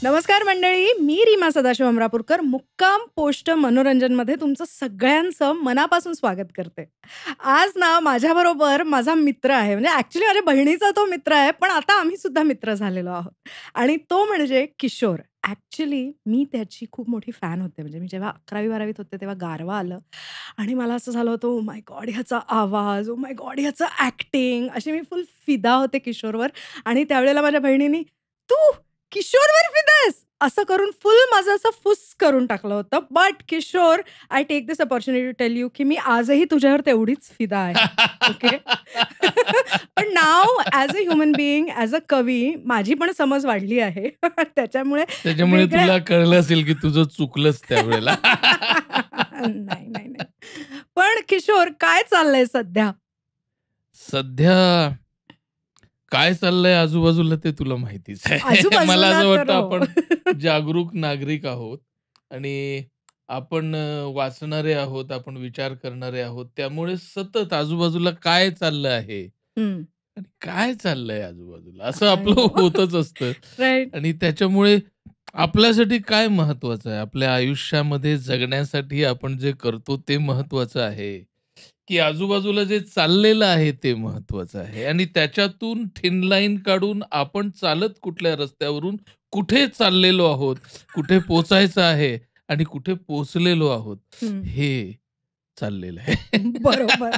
नमस्कार मंडळी, मी रीमा सदाशिव अमरापूरकर मुक्काम पोस्ट मनोरंजनमध्ये तुमचं सगळ्यांचं मनापासून स्वागत करते. आज ना माझ्याबरोबर माझा मित्र आहे, म्हणजे ॲक्चुअली माझ्या बहिणीचा तो मित्र आहे, पण आता आम्ही सुद्धा मित्र झालेलो आहोत आणि तो म्हणजे किशोर. ॲक्चुअली मी त्याची खूप मोठी फॅन होते. म्हणजे मी जेव्हा 11वी-12वीत होते तेव्हा गारवा आलं आणि मला असं झालं होतं, ओह माय गॉड! ह्याचा आवाज, ओह माय गॉड! ह्याचं ॲक्टिंग, अशी मी फुल फिदा होते किशोरवर. आणि त्यावेळेला माझ्या बहिणीनी, "तू किशोरवर फिदा आहेस?" असं करून फुल माझं असं फुस करून टाकलं होतं. But Kishore, I take this opportunity to tell you की मी आजही तुझ्यावर तेवढीच फिदा आहे. ओके. पण now as a human being, as a कवी माझी पण समज वाढली आहे. त्याच्यामुळे त्याच्यामुळे वेगळ्या तुला कळलं असेल की तुझं चुकलंच त्यावेळेला. नाही, नाही, नाही. पण किशोर काय चाललंय सध्या? सध्या काय चाललंय आजूबाजूला ते तुला माहितीच आहे. मला आजूबाजूला असं तर वाटतं हो. आपण जागरूक नागरिक आहोत आणि आपण वाचणारे आहोत, आपण विचार करणारे आहोत. त्यामुळे सतत आजूबाजूला काय चाललं आहे हं. आणि काय चाललंय आजूबाजूला असं आय आपलं नो. होतच असतं राइट. आणि त्याच्यामुळे आपल्यासाठी काय महत्वाचं आहे? आपल्या आयुष्यामध्ये जगण्यासाठी आपण जे करतो ते महत्वाचं आहे, की आजूबाजूला जे चाललेलं आहे ते महत्वाचं आहे आणि त्याच्यातून थिन लाईन काढून आपण चालत कुठल्या रस्त्यावरून कुठे चाललेलो आहोत, कुठे पोहोचायचं आहे आणि कुठे पोहोचलेलो आहोत, हं. हे चाललेलं आहे. बरोबर.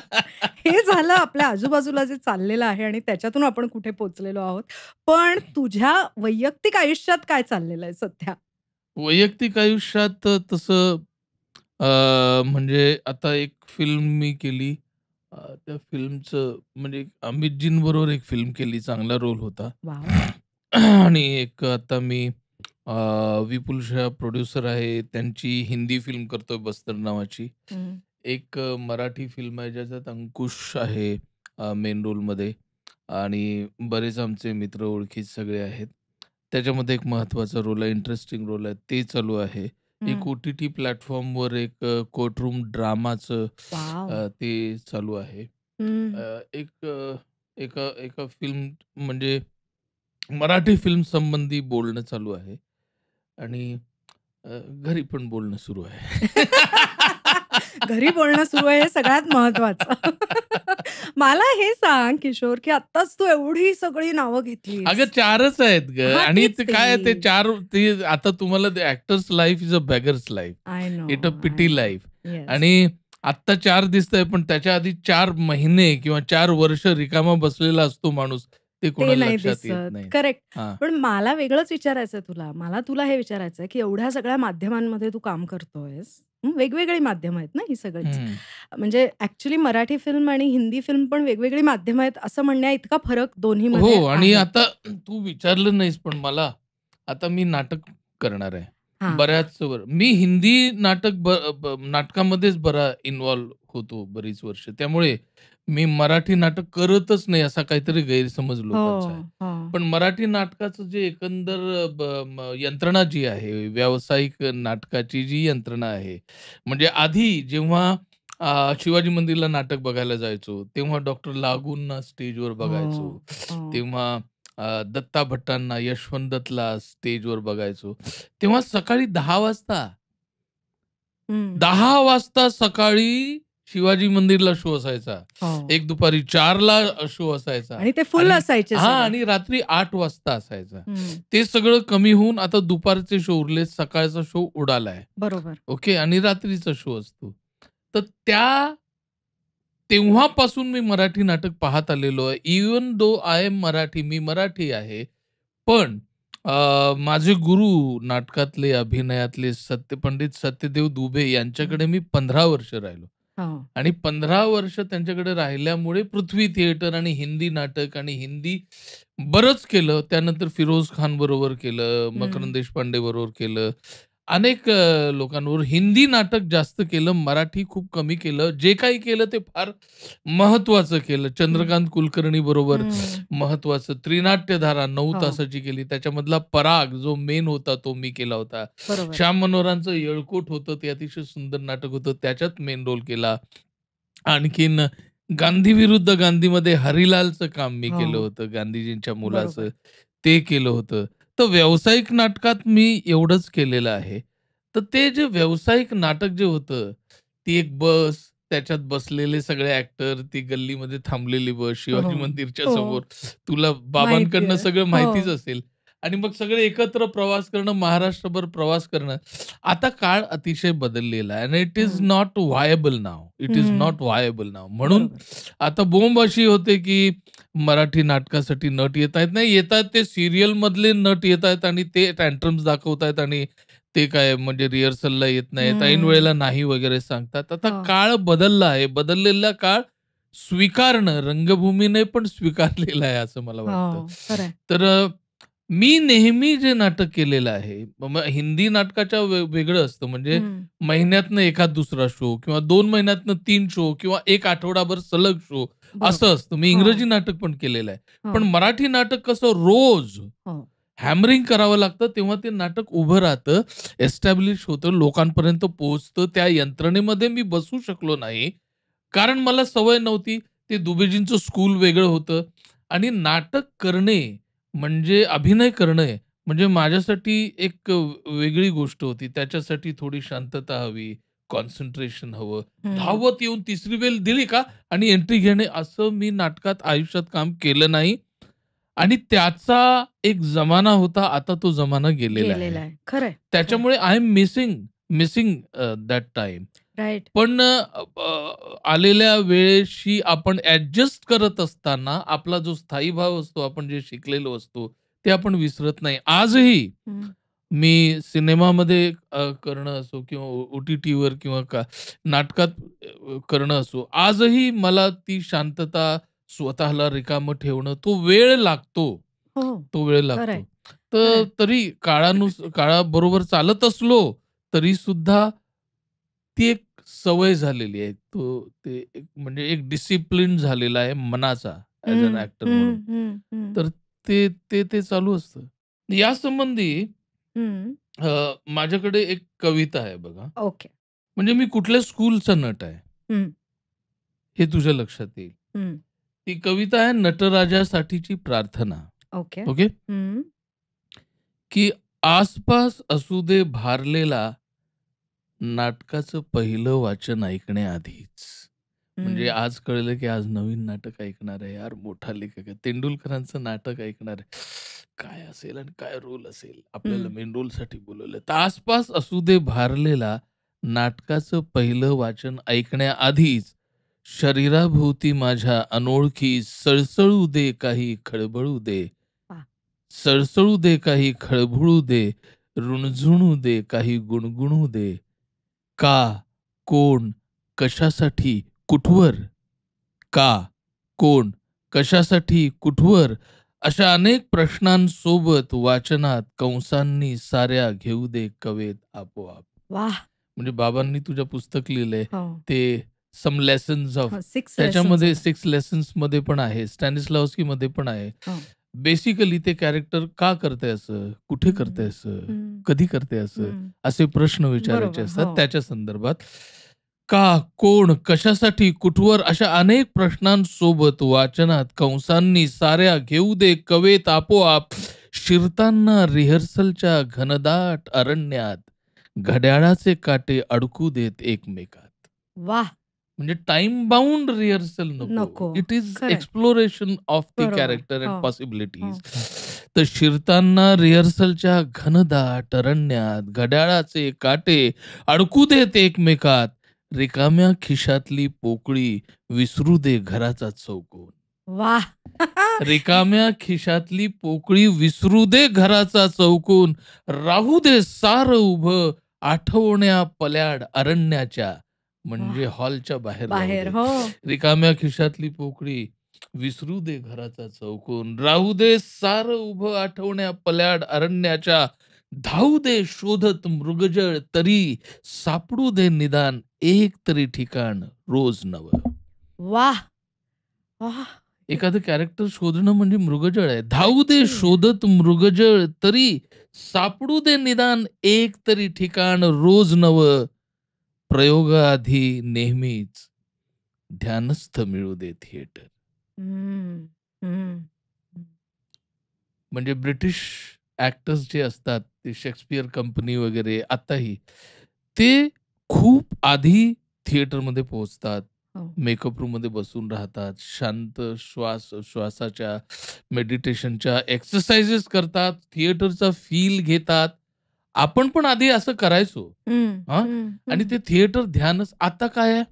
हे झालं आपल्या आजूबाजूला जे चाललेलं आहे आणि त्याच्यातून आपण कुठे पोहोचलेलो आहोत. पण तुझ्या वैयक्तिक आयुष्यात काय चाललेलं आहे सध्या? वैयक्तिक आयुष्यात तसं म्हणजे आता एक फिल्म मी केली. त्या फिल्मचं म्हणजे अमितजींबरोबर एक फिल्म केली, चांगला रोल होता. वॉव! आणि एक आता मी अ, विपुल शाह प्रोड्युसर आहे, त्यांची हिंदी फिल्म करतोय बस्तर नावाची. हं. एक मराठी फिल्म आहे ज्याच्यात अंकुश आहे मेन रोलमध्ये आणि बरेच आमचे मित्र ओळखीचे सगळे आहेत. त्याच्यामध्ये एक महत्त्वाचा रोल आहे, इंटरेस्टिंग रोल आहे, ते चालू आहे. हं. एक ओ-टी-टी प्लॅटफॉर्मवर एक कोर्टरूम ड्रामाचं वॉव! ते चालू आहे. हं. एक एका एका फिल्म म्हणजे मराठी फिल्म संबंधी बोलणं चालू आहे आणि घरी पण बोलणं सुरू आहे. घरी बोलणं सुरू आहे हे सगळ्यात महत्वाचं. मला हे सांग किशोर, की आत्ताच तू एवढी सगळी नावं अगं घेतलीस. 4च आहेत गं हां, आणि तेच ते ते. काय ते 4 ते आता तुम्हाला ते actor's life is a beggar's life. I know, it a I pity no. Life yes. आणि आत्ता 4 दिसतंय, पण त्याच्या आधी 4 महिने किंवा 4 वर्ष रिकामा बसलेला असतो माणूस. ते ते कोणाला नाही लक्षात येत दिसत. नाही. करेक्ट. हां. पण मला वेगळंच विचारायचंय तुला. मला तुला हे विचारायचंय, की एवढ्या सगळ्या माध्यमांमध्ये तू काम करतोयस. वेगवेगळी माध्यमं आहेत ना ही सगळीच. हं. म्हणजे ॲक्चुअली मराठी फिल्म आणि हिंदी फिल्म पण वेगवेगळी माध्यमं आहेत असं म्हणण्याइतका फरक हो दोन्हीमध्ये आणि आहे. आता तू विचारलं नाहीस पण मला, आता मी नाटक करणार आहे. हां. बऱ्याच मी हिंदी नाटक नाटकामध्येच बरा इन्व्हॉल्व होतो बरीच वर्ष. त्यामुळे मी मराठी नाटक करतच नाही असा काहीतरी गैरसमज हो, लोकांचा आहे. हो. पण मराठी नाटकाचं जे एकंदर यंत्रणा जी आहे, व्यावसायिक नाटकाची जी यंत्रणा आहे, म्हणजे आधी जेव्हा शिवाजी मंदिरला नाटक बघायला जायचो, तेव्हा डॉक्टर लागूंना स्टेजवर हो, बघायचो. हो. तेव्हा दत्ता भट्टांना, यशवंत दत्तला स्टेजवर बघायचो. तेव्हा सकाळी 10 वाजता, हं. 10 वाजता सकाळी शिवाजी मंदिरला शो असायचा. हो. एक दुपारी 4ला शो असायचा आणि ते फुल आणि असायचे हां सगळे. आणि रात्री 8 वाजता असायचा. हं. ते सगळं कमी होऊन आता दुपारचे शो उरलेत, सकाळचा शो उडालाय. बरोबर. ओके आणि रात्रीचा शो असतो. तर तेव्हापासून मी मराठी नाटक पाहत आलेलो आहे. Even though I am Marathi, मी मराठी आहे. पण माझे गुरु नाटकातले, अभिनयातले पंडित सत्यदेव दुबे हं. यांच्याकडे मी 15 वर्ष राहिलो. हो. आणि 15 वर्ष त्यांच्याकडे राहिल्यामुळे पृथ्वी थिएटर आणि हिंदी नाटक आणि हिंदी बरंच केलं. त्यानंतर फिरोज खान बरोबर केलं, हं. मकरंद देशपांडे बरोबर केलं. अनेक लोकांबरोबर हिंदी नाटक जास्त केलं, मराठी खूप कमी केलं. जे काही केलं ते फार महत्त्वाचं केलं. हं. चंद्रकांत कुलकर्णी बरोबर हं. महत्त्वाचं. त्रिनाट्यधारा 9 हो. तासाची केली. त्याच्यामधला पराग जो मेन होता तो मी केला होता. बरोबर. श्याम मनोहरांचं येळकोट होतं, ते अतिशय सुंदर नाटक होतं. त्याच्यात मेन रोल केला. आणखीन गांधी विरुद्ध गांधीमध्ये हरिलालचं काम मी हो. केलं होतं. गांधीजींच्या मुलाचं बरोबर. ते केलं होतं. तर व्यावसायिक नाटकात मी एवढंच केलेलं आहे. तर ते जे व्यावसायिक नाटक जे होतं, ती एक बस, त्याच्यात बसलेले सगळे ॲक्टर, ती गल्लीमध्ये थांबलेली बस, हो, शिवाजी मंदिरच्या हो. समोर. तुला माहिती बाबांकडनं आहे. सगळं हो. माहितीच असेल. आणि मग सगळे एकत्र प्रवास करणं, महाराष्ट्रभर प्रवास करणं. आता काळ अतिशय बदललेला आहे आणि it is hmm. Not viable now. It is hmm. Not viable now. म्हणून बरोबर. आता बोंब अशी होते, की मराठी नाटकासाठी नट येतायत. नाही येतायत ते सीरियलमधले नट येतायत आणि ते टँट्रम्स दाखवतायत आणि ते काय म्हणजे रिहर्सलला येत नाहीत. ऐन हं. वेळेला नाही वगैरे सांगतात. आता हो. काळ बदलला आहे. बदललेला काळ स्वीकारणं रंगभूमीने पण स्वीकारलेला आहे असं मला वाटतं. हो. खरंय. तर मी नेहमी जे नाटक केलेलं आहे, मग हिंदी नाटकाच्या वेगळं असतं. म्हणजे हं. महिन्यातनं एखाद दुसरा शो किंवा 2 महिन्यातनं 3 शो किंवा 1 आठवडाभर सलग शो बरोबर. असं असतं. मी हो, इंग्रजी नाटक पण केलेलं आहे. हो, पण मराठी नाटक कसं रोज हो. हॅमरिंग करावं लागतं, तेव्हा ते नाटक उभं राहतं, एस्टॅब्लिश होतं, लोकांपर्यंत पोहोचतं. त्या यंत्रणेमध्ये मी बसू शकलो नाही. कारण मला सवय नव्हती. ते दुबेजींचं स्कूल वेगळं होतं आणि नाटक करणे म्हणजे अभिनय करणे म्हणजे माझ्यासाठी एक वेगळी गोष्ट होती. त्याच्यासाठी थोडी शांतता हवी, कॉन्सन्ट्रेशन हवं. हं. धावत येऊन तिसरी वेळ दिली का आणि एंट्री घेणे असं मी नाटकात आयुष्यात काम केलं नाही. आणि त्याचा एक जमाना होता, आता तो जमाना गेलेला गेलेला आहे. आहे. खरंय, खरंय. त्याच्यामुळे I am missing missing that time. Right. पण आलेल्या वेळेशी आपण ॲडजस्ट करत असताना आपला जो स्थायी भाव असतो, आपण जे शिकलेलो असतो, ते आपण विसरत नाही. आजही हं. मी सिनेमामध्ये करणं असो किंवा ओ-टी-टीवर किंवा नाटकात करणं असो, आजही मला ती शांतता, स्वतःला रिकामं ठेवणं, तो वेळ लागतो. हो. तो वेळ खरंय, लागतो. तर खरंय. तरी काळाबरोबर चालत असलो, तरीसुद्धा ती एक सवय झालेली आहे. ते एक म्हणजे एक डिसिप्लिन झालेला आहे मनाचा ॲज अन हं, ॲक्टर हं, म्हणून. हं, हं. तर ते चालू असतं. यासंबंधी हं. माझ्याकडे एक कविता आहे बघा. ओके. म्हणजे मी कुठल्या स्कूलचा नट आहे, हं, हे तुझ्या लक्षात येईल. हं. ती कविता आहे नटराजासाठीची प्रार्थना. ओके. ओके. हं. की आसपास असू दे भारलेला, नाटकाचं पहिलं वाचन ऐकण्याआधीच. म्हणजे हं. आज कळलं की आज नवीन नाटक ऐकणार आहे. यार मोठा लेखक आहे. तेंडुलकरांचं नाटक ऐकणार आहे. काय असेल आणि काय रोल असेल? आपल्याला हं. मेन रोलसाठी बोलवलंय. तर आसपास असू दे भारलेला, नाटकाचं पहिलं वाचन ऐकण्याआधीच शरीराभोवती माझ्या अनोळखी सळसळू दे काही खळबळू दे. वाह! सळसळू दे काही खळबळू दे, रुणझुणू दे काही गुणगुणू दे. का, कोण, कशासाठी, कुठवर? का, कोण, कशासाठी, कुठवर? अशा अनेक प्रश्नांसोबत वाचनात कंसांनी साऱ्या घेऊ दे कवेत आपोआप. वाह! म्हणजे बाबांनी तुझ्या पुस्तक लिहिलंय हो. ते सम लेसन्स ऑफ हो. 6 लेसन्स त्याच्यामध्ये ऑफ. 6 लेसन्समध्ये पण आहे. स्टॅनिस्लावस्कीमध्ये पण आहे. हो. बेसिकली ते कॅरेक्टर का करतंय असं? कुठे करतंय हं, असं? हं, कधी करतंय असं? हं. असे प्रश्न विचारायचे बरोबर. असतात हो. त्याच्या संदर्भात. का, कोण, कशासाठी, कुठवर अशा अनेक प्रश्नांसोबत वाचनात कंसांनी साऱ्या घेऊ दे कवेत आपोआप शिरताना रिहर्सलच्या घनदाट अरण्यात घड्याळाचे काटे अडकू देत एकमेकात. वाह! म्हणजे टाईम बाउंड रिहर्सल नको. नको. इट इज खरंय. एक्सप्लोरेशन ऑफ द बरोबर. कॅरेक्टर अँड हो, पॉसिबिलिटीज. हो. तर शिरताना रिहर्सलच्या घनदाट अरण्यात घड्याळाचे काटे अडकू देत एकमेकात. रिकाम्या खिशातली पोकळी विसरू दे घराचा चौकोन. वाह! रिकाम्या खिशातली पोकळी विसरू दे घराचा चौकोन. राहू दे सारं उभं आठवण्या पल्याड अरण्याच्या. म्हणजे वाह! हॉलच्या बाहेर राहू बाहेर. दे. हो. रिकाम्या खिशातली पोकळी विसरू दे घराचा चौकोन. राहू दे सारं उभं आठवण्या पल्याड अरण्याच्या. धावू दे शोधत मृगजळ तरी सापडू दे निदान एक तरी ठिकाण रोज नवं. वाह! वाह! एखादं कॅरेक्टर शोधणं म्हणजे मृगजळ आहे. धावू दे ॲक्चुअली. शोधत मृगजळ तरी सापडू दे निदान एक तरी ठिकाण रोज नवं. प्रयोगाआधी नेहमीच ध्यानस्थ मिळू दे थिएटर. हं, हं, हं. म्हणजे ब्रिटिश ॲक्टर्स जे असतात, ते शेक्सपियर कंपनी वगैरे आताही, ते खूप आधी थिएटरमध्ये पोहोचतात. हो. मेकअप रूममध्ये बसून राहतात. शांत श्वासाच्या, मेडिटेशनच्या एक्सरसाइजेस करतात. थिएटरचा फील घेतात. आपण पण आधी असं करायचो. हं, हां. हं, आणि हं. ते थिएटर ध्यानच आता काय आहे?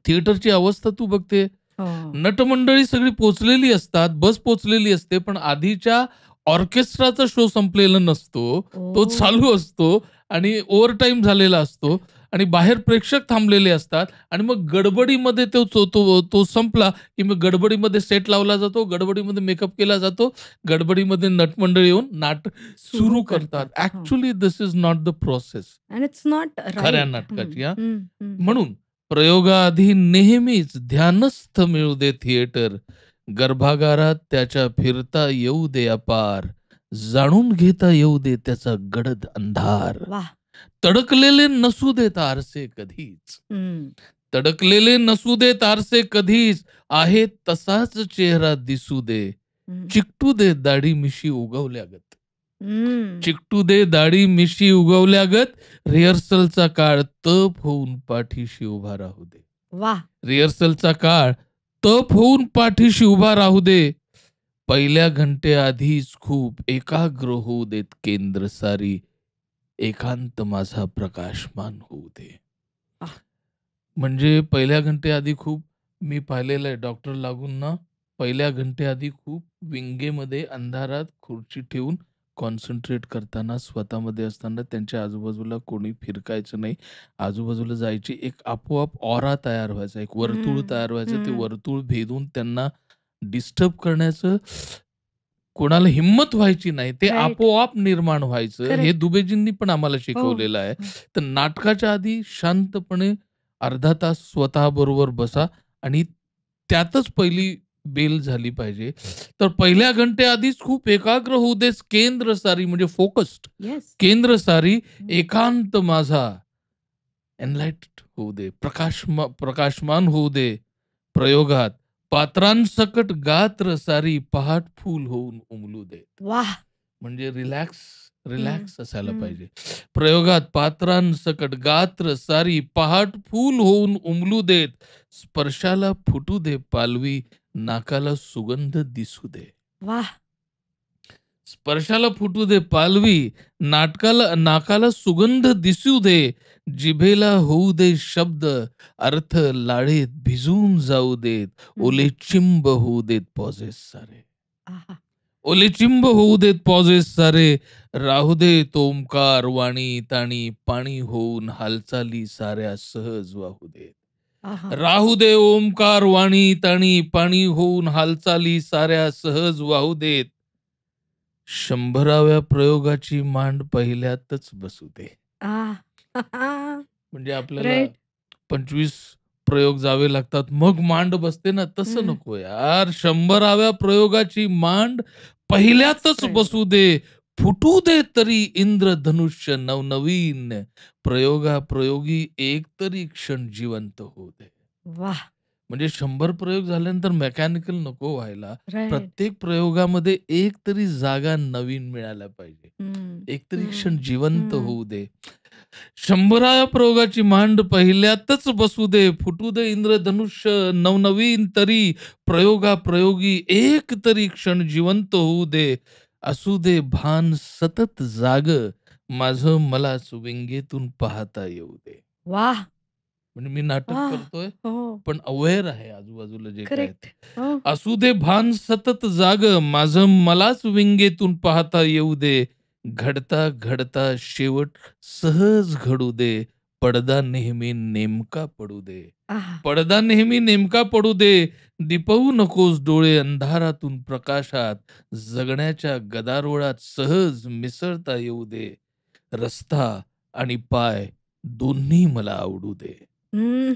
थिएटरची अवस्था तू बघते. हो. नटमंडळी सगळी पोहोचलेली असतात, बस पोहोचलेली असते, पण आधीच्या ऑर्केस्ट्राचा शो संपलेला नसतो. तो ओह! चालू असतो आणि ओव्हरटाईम झालेला असतो आणि बाहेर प्रेक्षक थांबलेले असतात आणि मग गडबडीमध्ये तो संपला, की मग गडबडीमध्ये सेट लावला जातो, गडबडीमध्ये मेकअप केला जातो, गडबडीमध्ये नटमंडळी येऊन नाटक सुरू सुरू करतात. करतात. हो. Actually this is not the process and it's not खऱ्या राइट. हं, नाटकाची हां. हं, हं. म्हणून प्रयोगाआधी नेहमीच ध्यानस्थ मिळू दे थिएटर, गर्भागारात त्याच्या फिरता येऊ दे अपार, जाणून घेता येऊ दे त्याचा गडद अंधार. वाह! तडकलेले नसू देत आरसे कधीच, हं, तडकलेले नसू देत आरसे कधीच, आहे तसाच चेहरा दिसू दे. हं, चिकटू दे दाढी मिशी उगवल्यागत. हं. चिकटू दे दाढी मिशी उगवल्यागत, रिहर्सलचा काळ तप होऊन पाठीशी उभा राहू दे. वाह! रिहर्सलचा काळ तप होऊन पाठीशी उभा राहू दे. पहिल्या घंटेआधीच खूप एकाग्र होऊ देत केंद्र सारी. एकांत माझा प्रकाशमान होऊ दे. वाह! म्हणजे पहिल्या घंटेआधी खूप मी पाहिलेलं आहे डॉक्टर लागून ना, पहिल्या घंटेआधी खूप विंगेमध्ये अंधारात खुर्ची ठेवून कॉन्सन्ट्रेट करताना, स्वतःमध्ये असताना त्यांच्या आजूबाजूला कोणी फिरकायचं नाही. आजूबाजूला जायची एक आपोआप ऑरा तयार व्हायचा, एक वर्तुळ हं, तयार व्हायचं. ते हं. वर्तुळ भेदून त्यांना डिस्टर्ब करण्याचं कोणाला हिंमत व्हायची नाही. ते राइट. आपोआप निर्माण व्हायचं. हे करेक्ट. दुबेजींनी पण आम्हाला हो, शिकवलेलं आहे. हो. तर नाटकाच्या आधी शांतपणे अर्धा तास स्वतःबरोबर बसा आणि त्यातच पहिली बेल झाली पाहिजे. तर पहिल्या घंटेआधीच खूप एकाग्र होऊ देस केंद्र सारी म्हणजे फोकस्ड येस. केंद्र सारी हं. एकांत माझा एनलाइटेड होऊ दे, प्रकाशमान होऊ दे. प्रयोगात पात्रांसकट गात्र सारी पहाट फूल होऊन उमलू दे. वाह! म्हणजे रिलॅक्स, हं, रिलॅक्स असायला हं. पाहिजे. प्रयोगात पात्रांसकट गात्र सारी पहाट फूल होऊन उमलू देत. स्पर्शाला फुटू दे पालवी, नाकाला सुगंध दिसू दे. वाह! स्पर्शाला फुटू दे पालवी, नाकाला सुगंध दिसू दे. जिभेला होऊ दे शब्द, अर्थ लाळेत भिजून जाऊ देत. हं. ओले चिंब होऊ देत पॉझेस सारे. आहा! ओले चिंब होऊ देत पॉझेस सारे. राहू देत ओंकार वाणी ताणी, पाणी होऊन हालचाली साऱ्या सहज वाहू देत. आहा! राहू दे ओंकार वाणी ताणी, पाणी होऊन हालचाली साऱ्या सहज वाहू देत. 100व्या प्रयोगाची मांड पहिल्यातच बसू दे. आह! म्हणजे आपल्याला राइट. 25 प्रयोग जावे लागतात, मग मांड बसते ना, तसं हं. नको यार. 100व्या प्रयोगाची मांड पहिल्याच पहिल्यातच प्रयोग. बसू दे. फुटू दे तरी इंद्रधनुष्य नवनवीन. प्रयोगाप्रयोगी एक तरी क्षण जिवंत होऊ दे. वाह! म्हणजे 100 प्रयोग झाल्यानंतर मेकॅनिकल नको व्हायला. राइट. प्रत्येक प्रयोगामध्ये एक तरी जागा नवीन मिळायला पाहिजे. हं, एक तरी हं, क्षण जिवंत हं. होऊ दे. 100व्या प्रयोगाची मांड पहिल्यातच बसू दे. फुटू दे इंद्रधनुष्य नवनवीन तरी. प्रयोगाप्रयोगी एक तरी क्षण जिवंत होऊ दे. असू दे भान सतत जागं. माझं मलाच विंगेतून पाहता येऊ दे. वाह! म्हणजे मी नाटक वाह! करतोय, हो. पण अवेअर आहे आजूबाजूला जे काय करेक्ट. ते. हो. असू दे भान सतत जागं, माझं मलाच विंगेतून पाहता येऊ दे. घडता घडता शेवट सहज घडू दे. पडदा नेहमी नेमका पडू दे. आहा! पडदा नेहमी नेमका पडू दे. दिपवू नकोस डोळे अंधारातून प्रकाशात. जगण्याच्या गदारोळात सहज मिसळता येऊ दे. रस्ता आणि पाय दोन्ही मला आवडू दे. हं.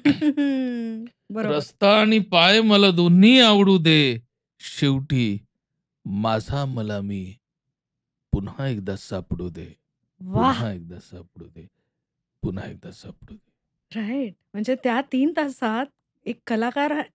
बरोबर. रस्ता आणि पाय मला दोन्ही आवडू दे. शेवटी माझा मला मी पुन्हा एकदा सापडू दे. वाह! पुन्हा एकदा सापडू दे. पुन्हा एकदा सापडू दे. राइट. म्हणजे त्या 3 तासात एक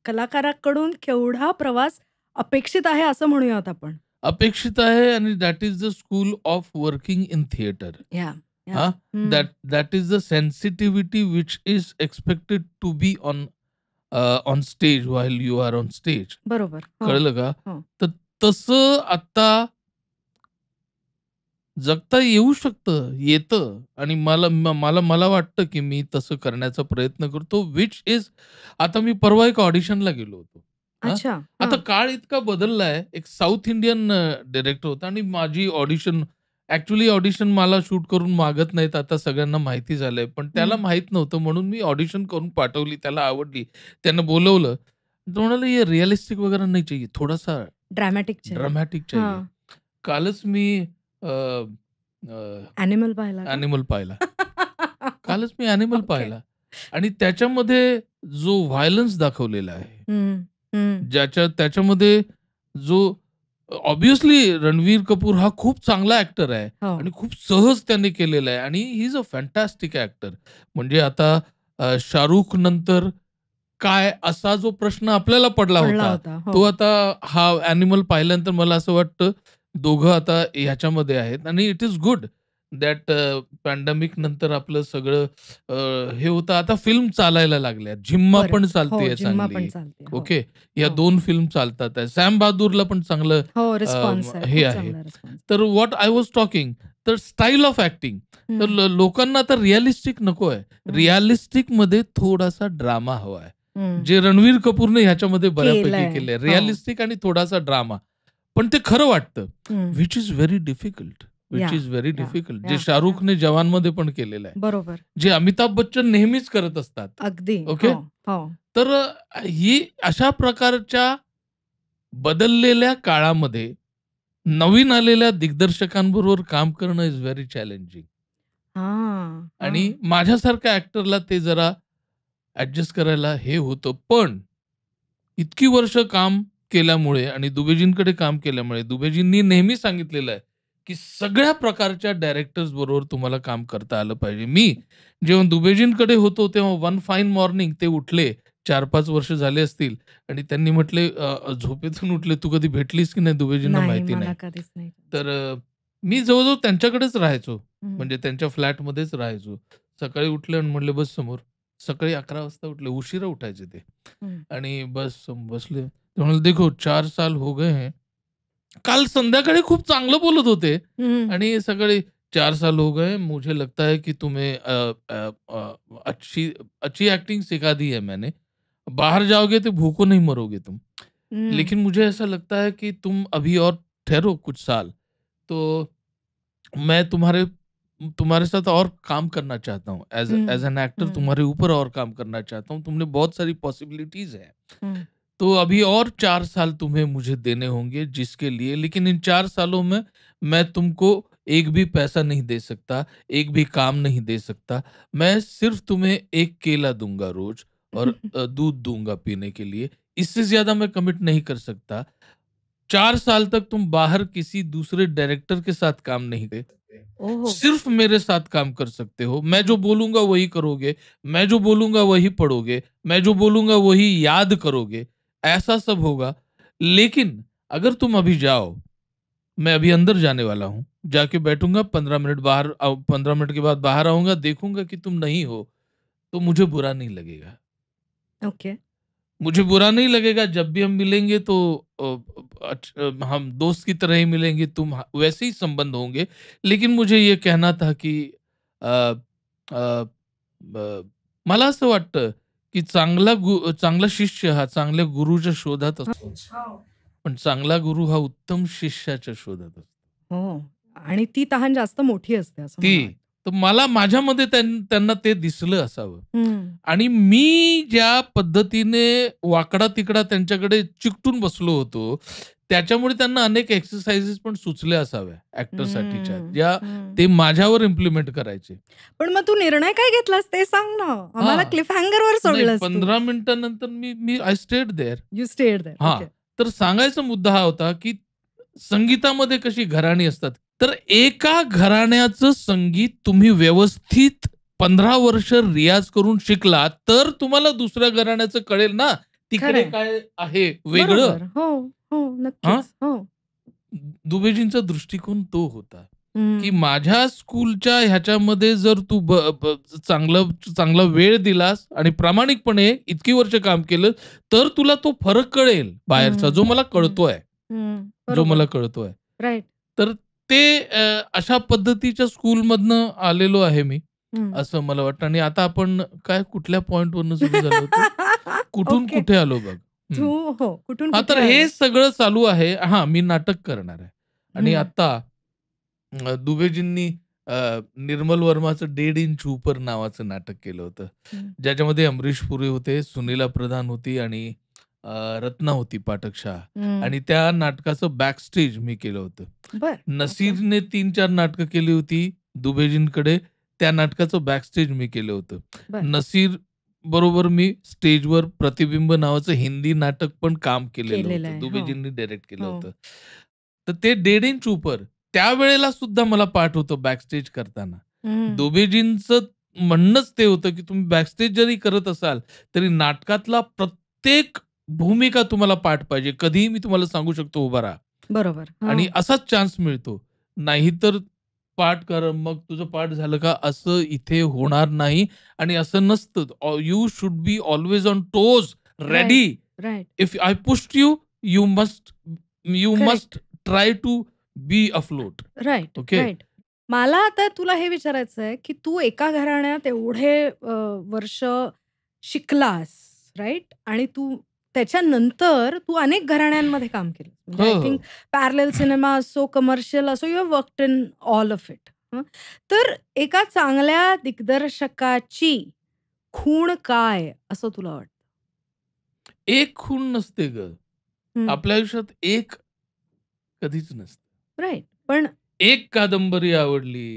कलाकाराकडून केवढा प्रवास अपेक्षित आहे असं म्हणूयात आपण. अपेक्षित आहे आणि that is the school of working in theatre. Yeah, yeah. हां, हं. That is the sensitivity which is expected to be on stage while you are on stage. बरोबर. हो, कळलं का? हो. तर तसं आता जगता येऊ शकतं, येतं आणि मला वाटतं, की मी तसं करण्याचा प्रयत्न करतो, व्हिच इज आता मी परवा एक ऑडिशनला गेलो होतो. हां. अच्छा. आता हां. काळ इतका बदलला आहे. एक साउथ इंडियन डायरेक्टर होता आणि माझी ऑडिशन ॲक्चुअली ऑडिशन मला शूट करून मागत नाहीत, आता सगळ्यांना माहिती झालंय. पण त्याला हं. माहीत नव्हतं म्हणून मी ऑडिशन करून पाठवली. त्याला आवडली. त्यानं बोलवलं. तो म्हणाला, "ये रिअलिस्टिक वगैरह नहीं चाहिए, थोड़ा-सा ड्रामॅटिक चाहिए. ड्रामॅटिक चाहिए." हां. कालच मी अ, अ, ॲनिमल पाहिला का? ॲनिमल पाहिला. कालच मी ॲनिमल ओके. पाहिला आणि त्याच्यामध्ये जो व्हायलन्स दाखवलेला आहे, हं, हं. त्याच्यामध्ये जो ऑब्व्हियसली रणवीर कपूर हा खूप चांगला ॲक्टर आहे हो. आणि खूप सहज त्याने केलेला आहे आणि he is a fantastic actor. म्हणजे आता शाहरुख नंतर काय असा जो प्रश्न आपल्याला पडला पडला होता, होता. तो हो. आता हा ॲनिमल पाहिल्यानंतर मला असं वाटतं दोघं आता ह्याच्यामध्ये आहेत आणि it is good that pandemic नंतर आपलं सगळं हे होतं. आता फिल्म चालायला लागल्या. झिम्मा बरं. पण हो, चालतेय जिम्मा पण चांगली. चालते. हो, ओके. या हो. 2 फिल्म चालतात आहे. सॅम बहादूरला पण चांगलं हो, रिस्पॉन्स आहे. हे खूप आहे. चांगला रिस्पॉन्स. तर व्हॉट आय वाज टॉकिंग तर स्टाईल ऑफ ॲक्टिंग. तर हं, लोकांना आता रिअलिस्टिक नको आहे. हं, रिअलिस्टिकमध्ये थोडासा ड्रामा हवा आहे. हं. जे रणवीर कपूरने ह्याच्यामध्ये बऱ्यापैकी केलंय. केलंय. हो. रिअलिस्टिक आणि थोडासा ड्रामा. पण ते खरं वाटतं. हं. Which is very difficult. या, व्हिच इज व्हेरी या, डिफिकल्ट. जे या, या. शाहरुखने जवानमध्ये पण केलेलं आहे. बरोबर. जे अमिताभ बच्चन नेहमीच करत असतात. अगदी. ओके. हो, हो. तर ही अशा प्रकारच्या बदललेल्या काळामध्ये नवीन आलेल्या दिग्दर्शकांबरोबर काम करणं इज व्हेरी चॅलेंजिंग. हां, आणि हां. माझ्यासारख्या ॲक्टरला ते जरा ॲडजस्ट करायला हे होतं. पण इतकी वर्ष काम केल्यामुळे आणि दुबेजींकडे काम केल्यामुळे दुबेजींनी नेहमी सांगितलेलं आहे, की सगळ्या प्रकारच्या डायरेक्टर्स बरोबर तुम्हाला काम करता आलं पाहिजे. मी जेव्हा दुबेजींकडे होतो तेव्हा वन फाईन मॉर्निंग ते उठले 4-5 वर्ष झाले असतील आणि त्यांनी म्हटले झोपेतून उठले, "तू कधी भेटलीस की नाही दुबेजींना नाही, माहिती मला नाही." कधीच नाही. तर मी जवळ-जवळ त्यांच्याकडेच राहायचो. हं, म्हणजे त्यांच्या फ्लॅटमध्येच राहायचो. सकाळी उठले आणि म्हटले, "बस समोर." सकाळी 11 वाजता उठले. उशिरा उठायचे ते. हं. आणि बस बसले. ते म्हणाले, "देखो 4 साल हो गए हैं." काल संध्याकाळी खूप चांगलं बोलत होते हं. आणि सकाळी 4 साल हो गए, मुझे लगता है कि तुम्हें अच्छी अच्छी एक्टिंग सिखा दी है मैंने. बाहर जाओगे तो भूखों नहीं मरोगे तुम. हं. लेकिन मुझे ऐसा लगता है कि तुम अभी और ठहरो कुछ साल, तो मैं तुम्हारे साथ और काम करना चाहता हूँ. एज़ हं. एज़ एन एक्टर हं. तुम्हारे ऊपर और काम करना चाहता हूँ. तुमने बहुत सारी पॉसिबिलिटीज़ हैं. हं. तो अभी और 4 साल तुम्हें मुझे देने होंगे जिसके लिए लेकिन इन 4 सालों में मैं तुमको एक भी पैसा नहीं दे सकता, एक भी काम नहीं दे सकता. मैं सिर्फ़ तुम्हें 1 केला दूँगा रोज़ और दूध दूँगा पीने के लिए. इससे ज़्यादा मैं कमिट नहीं कर सकता. 4 साल तक तुम बाहर किसी दूसरे डायरेक्टर के साथ काम नहीं कर सकते. ओह! सिर्फ़ मेरे साथ काम कर सकते हो. मैं जो हं. बोलूँगा वही करोगे, मैं जो बोलूँगा वही पढ़ोगे, मैं जो बोलूँगा वही याद करोगे. ऐसा सब होगा. लेकिन अगर तुम अभी जाओ, मैं अभी अंदर जाने वाला हूँ. जाके बैठूँगा 15 मिनट 15 मिनट के बाद बाहर आऊँगा, देखूँगा कि तुम नहीं हो, तो मुझे बुरा नहीं लगेगा. ओके. मुझे बुरा नहीं लगेगा जब भी हम मिलेंगे तो हम दोस्त की तरह ही मिलेंगे, वैसे ही संबंध होंगे. लेकिन मुझे ये कहना था की अ, अ, ब मला असं वाटतं, की चांगला शिष्य हा चांगल्या गुरुच्या शोधात असतो. हो. पण चांगला गुरु हा उत्तम शिष्याच्या शोधात असतो. हो. आणि ती तहान जास्त मोठी असते असं मला ती. वाटतं. तर मला माझ्यामध्ये त्यांना ते दिसलं असावं. हं. आणि मी ज्या पद्धतीने वाकडा-तिकडा त्यांच्याकडे चिकटून बसलो होतो, त्याच्यामुळे त्यांना अनेक एक्सरसाइजेस पण सुचल्या असाव्या ॲक्टरसाठीच्या, हं. ज्या हं. ते माझ्यावर इम्प्लिमेंट करायचे. पण मग तू निर्णय काय घेतलास ते सांग ना? आम्हाला हां. क्लिफ हँगरवर नाही सोडलंस तू. 15 मिनिटानंतर मी मी I stayed there. You stayed there. हां. ओके. तर सांगायचा मुद्दा हा होता, की संगीतामध्ये कशी घराणी असतात. तर एका घराण्याचं संगीत तुम्ही व्यवस्थित 15 वर्ष रियाज करून शिकला, तर तुम्हाला दुसऱ्या घराण्याचं कळेल ना, तिकडे खरंय. काय आहे वेगळं. बरोबर. हो, हो. हां. नक्कीच. हो. दुबेजींचा दृष्टिकोन तो होता, की हं. माझ्या स्कूलच्या ह्याच्यामध्ये जर तू ब ब चांगलं चांगला वेळ दिलास आणि प्रामाणिकपणे इतकी वर्ष काम केलं, तर तुला तो फरक कळेल बाहेरचा, हं, जो मला हं, कळतोय. हं. जो बरोबर. मला कळतोय. राइट. तर ते अशा पद्धतीच्या स्कूलमधनं आलेलो आहे मी, हं. असं मला वाटतं आणि आता आपण काय कुठल्या पॉइंटवरनं सुरू झालं होतं? कुठून ओके. कुठे आलो बघ. तू हं. हो, कुठून हां, तर कुठे हे आलो? सगळं चालू आहे. हां, मी नाटक करणार आहे आणि हं, आता दुबेजींनी निर्मल वर्माचं डेड इंच ऊपर नावाचं नाटक केलं होतं. हं. ज्याच्यामध्ये अमरीश पुरी होते, सुनीला प्रधान होती आणि अ, रत्ना होती पाठक शाह हं. आणि त्या नाटकाचं बॅकस्टेज मी केलं होतं. बरं. ओके. नसीरने 3-4 नाटकं केली होती दुबेजींकडे. त्या नाटकाचं बॅकस्टेज मी केलं होतं. बरं. नसीर बरोबर मी स्टेजवर प्रतिबिंब नावाचं हिंदी नाटक पण काम केलेलं केलेलं होतं. आहे. हो, दुबेजींनी डायरेक्ट केलं हो. होतं. तर ते डेड इंच ऊपर त्यावेळेला सुद्धा मला पाठ होतं बॅकस्टेज करताना. हं. दुबेजींचं म्हणणंच ते होतं, की तुम्ही बॅकस्टेज जरी करत असाल, तरी नाटकातला प्रत्येक भूमिका तुम्हाला पाठ पाहिजे. कधीही मी तुम्हाला सांगू शकतो उभा राहा बरोबर. आणि हो. असाच चान्स मिळतो. नाहीतर पाठ कर, मग तुझं पाठ झालं का? असं इथे होणार नाही आणि असं नसतं. You should be always on toes, right, ready. Right. If I pushed you, you must you must correct. Try to be afloat. Right, okay. Right. मला आता तुला हे विचारायचं आहे, की तू एका घराण्यात एवढे वर्ष शिकलास, राइट? आणि तू त्याच्यानंतर तू अनेक घराण्यांमध्ये काम केलंस. म्हणजे हो, आय थिंक हो. पॅरलल सिनेमा असो, कमर्शियल असो, you have worked in all of it. हं. तर एका चांगल्या दिग्दर्शकाची खूण काय असं तुला वाटतं? एक खूण नसते गं. हं. आपल्या आयुष्यात एक कधीच नसतं. राइट. पण एक कादंबरी आवडली,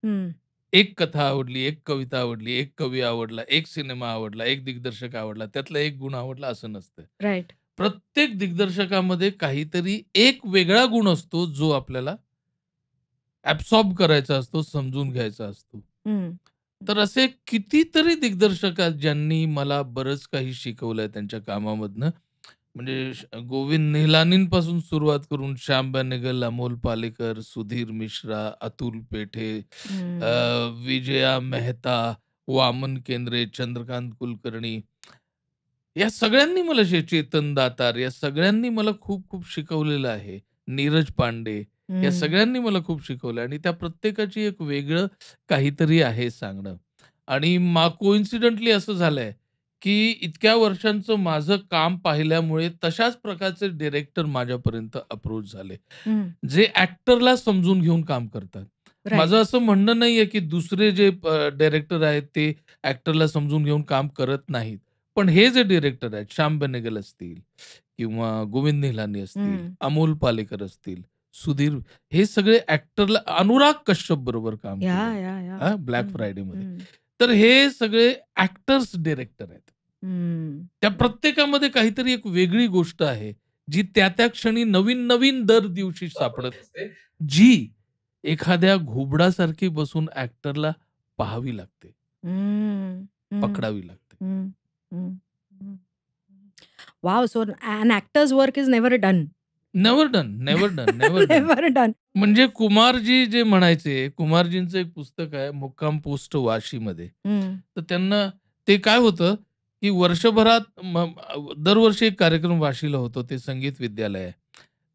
हं. एक कथा आवडली, एक कविता आवडली, एक कवी आवडला, एक सिनेमा आवडला, एक दिग्दर्शक आवडला, त्यातला एक गुण आवडला असं नसतं. राइट. प्रत्येक दिग्दर्शकामध्ये काहीतरी एक वेगळा गुण असतो, जो आपल्याला ॲब्सॉर्ब करायचा असतो, समजून घ्यायचा असतो. हं. तर असे कितीतरी दिग्दर्शक आहेत, ज्यांनी मला बरंच काही शिकवलंय त्यांच्या कामामधनं. म्हणजे गोविंद निहलानींपासून सुरुवात करून श्याम बेनेगल, अमोल पालेकर, सुधीर मिश्रा, अतुल पेठे, अ, हं. विजया मेहता, वामन केंद्रे, चंद्रकांत कुलकर्णी या सगळ्यांनी मला चेतन दातार या सगळ्यांनी मला खूप-खूप शिकवलेलं आहे. नीरज पांडे या हं. सगळ्यांनी मला खूप शिकवलं आणि त्या प्रत्येकाची एक वेगळं काहीतरी आहे सांगणं. आणि कोइन्सिडेंटली असं झालंय, की इतक्या वर्षांचं माझं काम पाहिल्यामुळे तशाच प्रकारचे डायरेक्टर माझ्यापर्यंत अप्रोच झाले. हं. जे ॲक्टरला समजून घेऊन काम करतात. माझं राइट. असं म्हणणं नाहीये, की दुसरे जे डायरेक्टर आहेत ते ॲक्टरला समजून घेऊन काम करत नाहीत. पण हे जे डायरेक्टर आहेत, श्याम बेनेगल असतील किंवा गोविंद निहलानी असतील, हं. अमोल पालेकर असतील, सुधीर हे सगळे ॲक्टरला अनुराग कश्यप बरोबर काम केलंय. या. ब्लॅक हं, फ्रायडेमध्ये. हं, तर हे सगळे ॲक्टर्स डायरेक्टर आहेत. हं. त्या प्रत्येकामध्ये काहीतरी एक वेगळी गोष्ट आहे, जी त्या क्षणी नवीन-नवीन दर दिवशी सापडत असते, जी एखाद्या घुबडासारखी बसून ॲक्टरला पाहावी लागते, हं, हं, पकडावी लागते. हं, हं, हं. Wow! So an actor's work is never done. Never done, never done, never done. Never done. म्हणजे कुमारजी जे म्हणायचे, कुमारजींचं एक पुस्तक आहे मुक्काम पोस्ट वाशीमध्ये. हं, तर त्यांना ते काय होतं, की वर्षभरात दरवर्षी एक कार्यक्रम वाशीला होतो, ते संगीत विद्यालय आहे.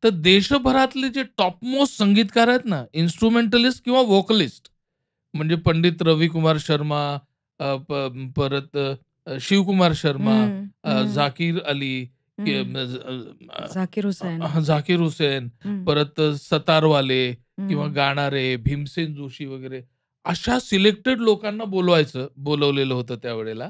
तर देशभरातले जे टॉप मोस्ट संगीतकार आहेत ना, इन्स्ट्रुमेंटलिस्ट किंवा व्होकलिस्ट म्हणजे पंडित रविकुमार शर्मा, परत शिवकुमार शर्मा, हं, हं, झाकीर अली, के हं. म ज झाकीर हुसैन. झाकीर हुसेन, हं, परत सतारवाले किंवा हं, गाणारे, भीमसेन जोशी वगैरे अशा सिलेक्टेड लोकांना बोलवलेलं होतं त्यावेळेला.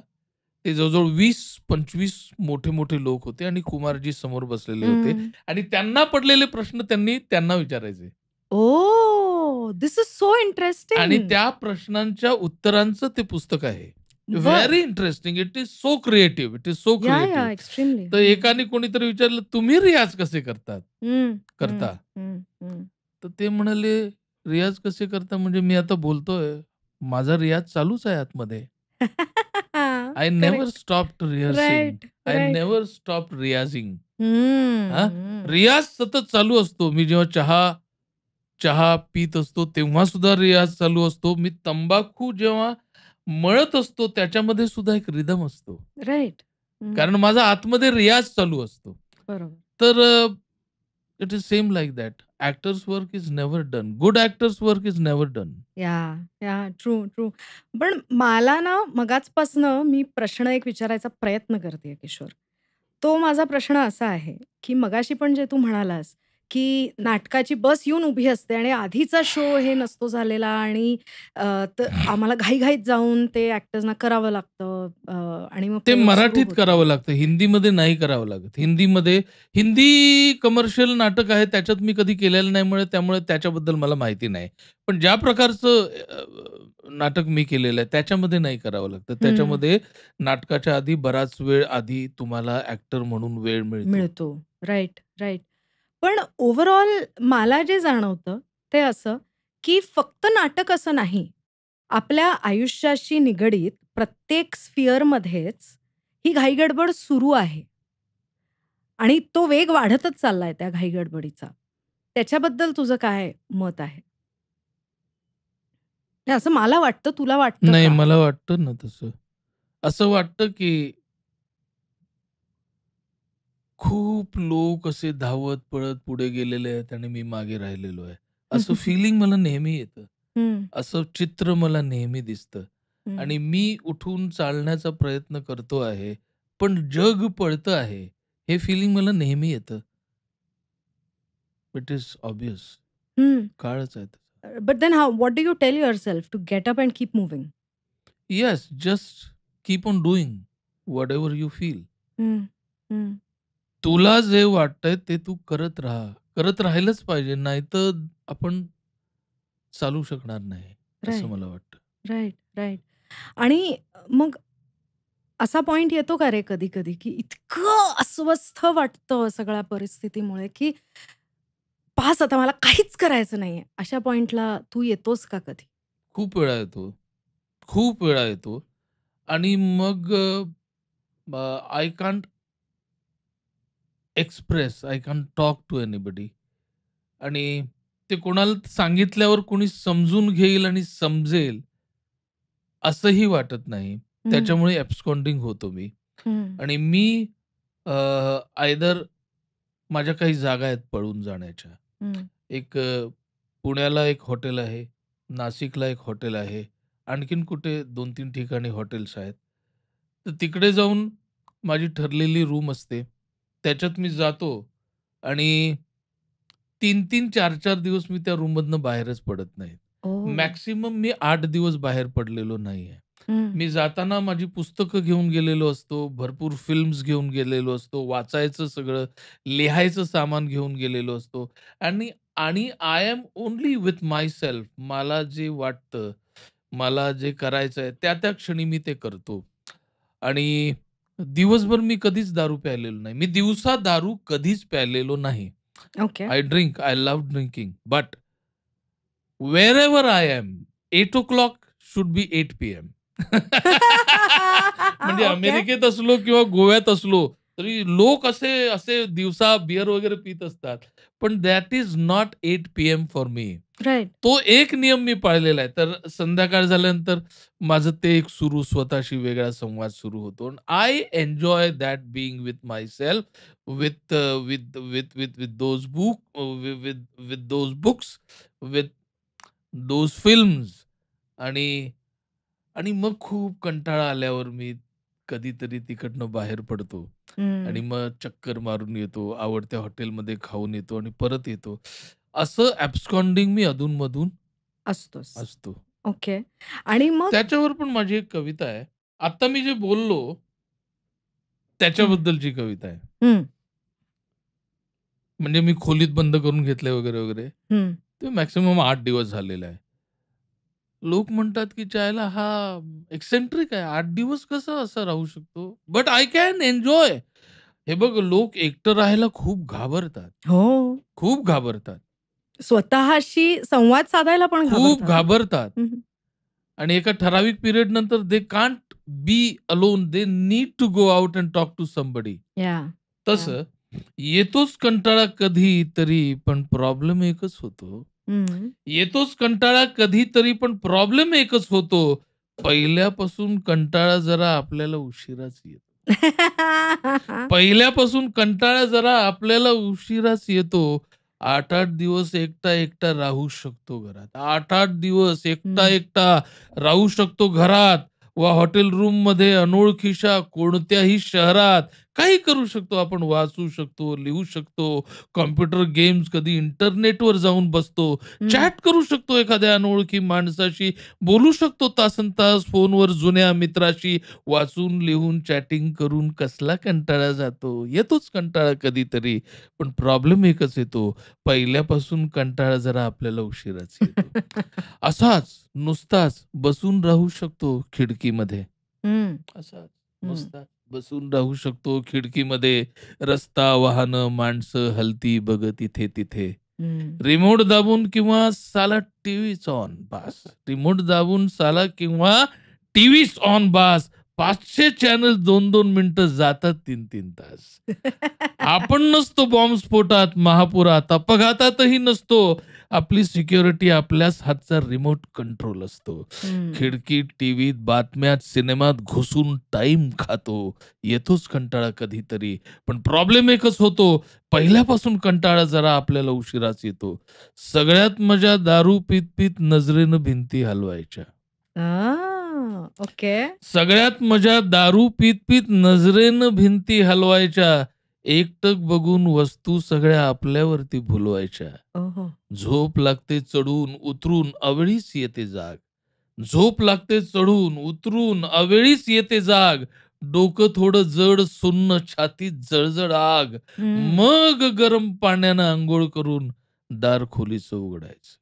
ते जवळ-जवळ 20-25 मोठे-मोठे लोक होते आणि कुमारजी समोर बसलेले होते हं. आणि त्यांना पडलेले प्रश्न त्यांना विचारायचे. ओह! धिस इस सो आणि इंटरेस्टिंग. त्या प्रश्नांच्या उत्तरांचं ते पुस्तक आहे. बरं. Very interesting. It is so creative. It is so या क्रिएटिव्ह. एक्स्ट्रीमली. तर हं, एकाने कोणीतरी विचारलं, "तुम्ही रियाज कसे हं, हं, करता?" हं, हं. तर ते म्हणाले, "रियाज कसे करता म्हणजे मी आता बोलतोय, माझा रियाज चालूच आहे आतमध्ये. I never correct. Stopped rehearsing. Right, I right. Never stopped रियाजिंग." हां, हम्म. रियाज सतत चालू असतो. मी जेव्हा चहा चहा पीत असतो, तेव्हा सुद्धा रियाज चालू असतो. मी तंबाखू जेव्हा मळत असतो, त्याच्यामध्ये सुद्धा एक रिदम असतो. राइट. कारण माझा आतमध्ये रियाज चालू असतो. बरोबर. तर it is same like that. Actors work is never done. Good actors work is never done. True, true. पण मला ना मगाचपासनं मी प्रश्न एक विचारायचा प्रयत्न करतेय किशोर. तो माझा प्रश्न असा आहे, की मगाशी पण जे तू म्हणालास, की नाटकाची बस येऊन उभी असते आणि आधीचा शो हे नसतो झालेला आणि तर आम्हाला घाईघाईत जाऊन ते ॲक्टर्सना करावं लागतं आणि मग ते प्रयोग सुरू मराठीत होतो. करावं लागतं. हिंदीमध्ये नाही करावं लागत. हिंदी कमर्शियल नाटक आहे त्याच्यात मी कधी केलेलं नाही त्यामुळे त्याच्याबद्दल मला माहिती नाही. पण ज्या प्रकारचं नाटक मी केलेलं आहे त्याच्यामध्ये नाही करावं लागतं. हं. त्याच्यामध्ये नाटकाच्या आधी बराच वेळ आधी तुम्हाला ॲक्टर म्हणून वेळ मिळतो. मिळतो. Right, right. पण ओव्हरऑल मला जे जाणवतं ते असं, की फक्त नाटक असं नाही. आपल्या आयुष्याशी निगडीत प्रत्येक स्फिअरमध्येच ही घाईगडबड सुरू आहे आणि तो वेग वाढतच चाललाय त्या घाईगडबडीचा. त्याच्याबद्दल तुझं काय मत आहे? हे असं मला वाटतं, तुला वाटतं नाही का? मला वाटतं ना तसं. असं वाटतं की खूप लोक असे धावत पळत पुढे गेलेले आहेत आणि मी मागे राहिलेलो आहे. असं फिलिंग मला नेहमी येतं. हं, असं चित्र मला नेहमी दिसतं हं. आणि मी उठून चालण्याचा प्रयत्न करतो आहे, पण जग पळतं आहे, हे फिलिंग मला नेहमी येतं. It is obvious. हं. काळच आहे त्याचा. But then how what do you tell yourself to get up and keep moving? Yes, just keep on doing whatever you feel. हं, हं. तुला जे वाटतंय ते तू करत राहा. करत राहिलंच पाहिजे, नाहीतर आपण चालू शकणार नाही, असं राइट, मला वाटतं. Right, right. आणि मग असा पॉइंट येतो का रे कधी-कधी, की इतकं अस्वस्थ वाटतं सगळ्या परिस्थितीमुळे, की बास आता मला काहीच करायचं नाहीये. अशा पॉइंटला तू येतोस का कधी? खूप वेळा येतो, खूप वेळा येतो आणि मग I can't express, I can't talk to anybody आणि ते कोणाला सांगितल्यावर कोणी समजून घेईल आणि समजेल असंही वाटत नाही. हं, त्याच्यामुळे ॲब्स्कॉन्डिंग होतो मी हं, आणि मी आयदर माझ्या काही जागा आहेत पळून जाण्याच्या. हं, एक पुण्याला एक हॉटेल आहे, नाशिकला एक हॉटेल आहे, आणखीन कुठे 2-3 ठिकाणी हॉटेल्स आहेत. तर तिकडे जाऊन माझी ठरलेली रूम असते. त्याच्यात मी जातो आणि 3-3, 4-4 दिवस मी त्या रूममधनं बाहेरच पडत नाही. ओह! मॅक्सिमम मी 8 दिवस बाहेर पडलेलो नाहीये. हं, मी जाताना माझी पुस्तकं घेऊन गेलेलो असतो, भरपूर फिल्म्स घेऊन गेलेलो असतो, वाचायचं सगळं, लिहायचं सामान घेऊन गेलेलो असतो आणि आणि I am only with myself. मला जे वाटतं, मला जे करायचंय त्या क्षणी मी ते करतो आणि दिवसभर मी कधीच दारू प्यायलेलो नाही. मी दिवसा दारू कधीच प्यायलेलो नाही. Okay. I drink. I love drinking. But wherever I am, 8 o'clock should be 8 p.m. म्हणजे ओके. अमेरिकेत असलो किंवा गोव्यात असलो, तरी लोक असे असे दिवसा बिअर वगैरे पीत असतात. पण that is not 8 p.m. For me. Right. तो एक नियम मी पाळलेला आहे. तर संध्याकाळ झाल्यानंतर माझं ते एक स्वतःशी वेगळा संवाद सुरू होतो. I enjoy that being with myself, with those with those books, with those films आणि आणि मग खूप कंटाळा आल्यावर मी कधीतरी तिकडनं बाहेर पडतो आणि हं. मग चक्कर मारून येतो, आवडत्या हॉटेलमध्ये खाऊन येतो आणि परत येतो. असं ॲब्स्कॉन्डिंग मी अधून-मधून असतोस. असतो. ओके. आणि मग त्याच्यावर पण माझी एक कविता आहे. आता मी जे बोललो हं, त्याच्याबद्दलची कविता आहे. हं, म्हणजे मी खोलीत बंद करून घेतलंय वगैरे, वगैरे. हं. ते मॅक्सिमम 8 दिवस झालेलं आहे. लोक म्हणतात, की "चायला हा एक्सेंट्रिक आहे. 8 दिवस कसा असा राहू शकतो?" But I can enjoy. हे बघ लोक एकटं राहायला खूप घाबरतात. हो. खूप घाबरतात. स्वतःशी संवाद साधायला पण खूप घाबरतात ना? घाबरतात. हं, हं. आणि एका ठराविक पिरियड नंतर they can't be alone. They need to go out and talk to somebody. Yeah, yeah. तसं येतोच कंटाळा कधीतरी, पण प्रॉब्लेम एकच होतो. हं. येतोच कंटाळा कधीतरी, पण प्रॉब्लेम एकच होतो. पहिल्यापासून कंटाळा जरा आपल्याला उशिराच येतो. पहिल्यापासून कंटाळा जरा आपल्याला उशिराच येतो. 8-8 दिवस एकटा-एकटा राहू शकतो घरात. 8-8 दिवस हं. एकटा-एकटा राहू शकतो घरात वा हॉटेल रूममध्ये अनोळखीच्या कोणत्याही शहरात. काही करू शकतो आपण. वाचू शकतो, लिहू शकतो, कॉम्प्युटर गेम्स, कधी इंटरनेटवर जाऊन बसतो, हं. चॅट करू शकतो एखाद्या अनोळखी माणसाशी, बोलू शकतो तासनतास फोनवर जुन्या मित्राशी. वाचून, लिहून, चॅटिंग करून कसला कंटाळा जातो. येतोच कंटाळा कधीतरी, पण प्रॉब्लेम एकच येतो. पहिल्यापासून कंटाळा जरा आपल्याला उशिराच येतो. असाच नुसताच बसून राहू शकतो खिडकीमध्ये. हं. असाच हं. नुसता बसून राहू शकतो खिडकीमध्ये. रस्ता, वाहनं, माणसं हलती बघत इथे-तिथे. हं. रिमोट दाबून किंवा साला टीव्हीच ऑन बास. रिमोट दाबून साला किंवा टीव्हीच ऑन बास. 500 चॅनल 2-2 मिनिटं जातात 3-3 तास. आपण नसतो बॉम्बस्फोटात, महापुरात, अपघातातही नसतो. आपली सिक्युरिटी आपल्याच हातचा रिमोट कंट्रोल असतो. हं. खिडकीत, टीव्हीत, बातम्यात, सिनेमात घुसून टाईम खातो. येतोच कंटाळा कधीतरी, पण प्रॉब्लेम एकच होतो. पहिल्यापासून कंटाळा जरा आपल्याला उशिराच येतो. सगळ्यात मजा दारू पीत-पीत नजरेनं भिंती हलवायच्या. ओके. सगळ्यात मजा दारू पीत-पीत नजरेनं भिंती हलवायच्या. एकटक बघून वस्तू सगळ्या आपल्यावरती भुलवायच्या. ओहो! झोप लागते चढून, उतरून अवेळीच येते जाग. झोप लागते चढून, उतरून अवेळीच येते जाग. डोकं थोडं जड, सुन्न, छातीत जळजळ आग. हं. मग गरम पाण्यानं अंघोळ करून दार खोलीचं उघडायचं.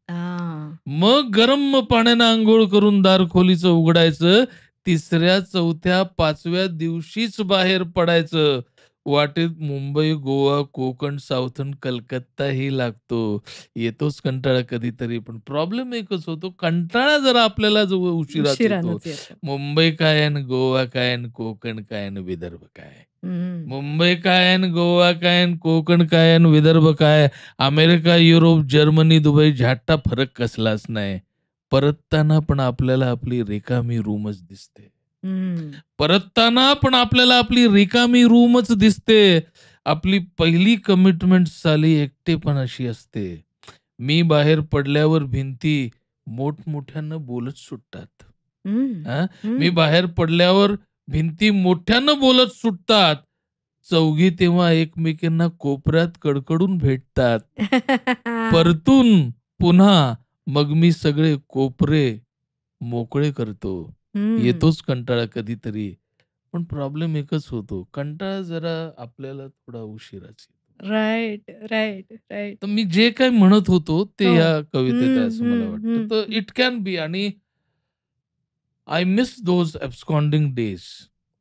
हां. मग गरम पाण्यानं अंघोळ करून दार खोलीचं उघडायचं. तिसऱ्या, चौथ्या, 5व्या दिवशीच बाहेर पडायचं. वाटेत मुंबई, गोवा, कोकण, साऊथर्न कलकत्ताही लागतो. येतोच कंटाळा कधीतरी, पण प्रॉब्लेम एकच होतो, कंटाळा जरा आपल्याला जो उशिराच येतो. उशिरानंच येतो. मुंबई काय अन् गोवा काय अन् कोकण काय अन् विदर्भ काय. हं. मुंबई काय अन् गोवा काय अन् कोकण काय अन् विदर्भ काय. अमेरिका, युरोप, जर्मनी, दुबई झाटा फरक कसलाच नाही. परतताना पण आपल्याला आपली रिकामी रूमच दिसते. हं. परतताना पण आपल्याला आपली रिकामी रूमच दिसते. आपली पहिली कमिटमेंट साली एकटेपणाशी असते. मी बाहेर पडल्यावर भिंती मोठमोठ्यानं बोलत सुटतात. हं. हां, मी हं. बाहेर पडल्यावर भिंती मोठ्यानं बोलत सुटतात. चौघी तेव्हा एकमेकींना कोपऱ्यात कडकडून भेटतात. परतून पुन्हा मग मी सगळे कोपरे मोकळे करतो. हं. येतोच कंटाळा कधीतरी, पण प्रॉब्लेम एकच होतो. कंटाळा जरा आपल्याला थोडा उशिराच येतो. Right, right, right. तर मी जे काही म्हणत होतो ते हो. ह्या कवितेत आहे हं, असं मला हं, वाटतं. हं, तर हं. इट कॅन बी आणि आय मिस दोज एब्स्कॉन्डिंग डेज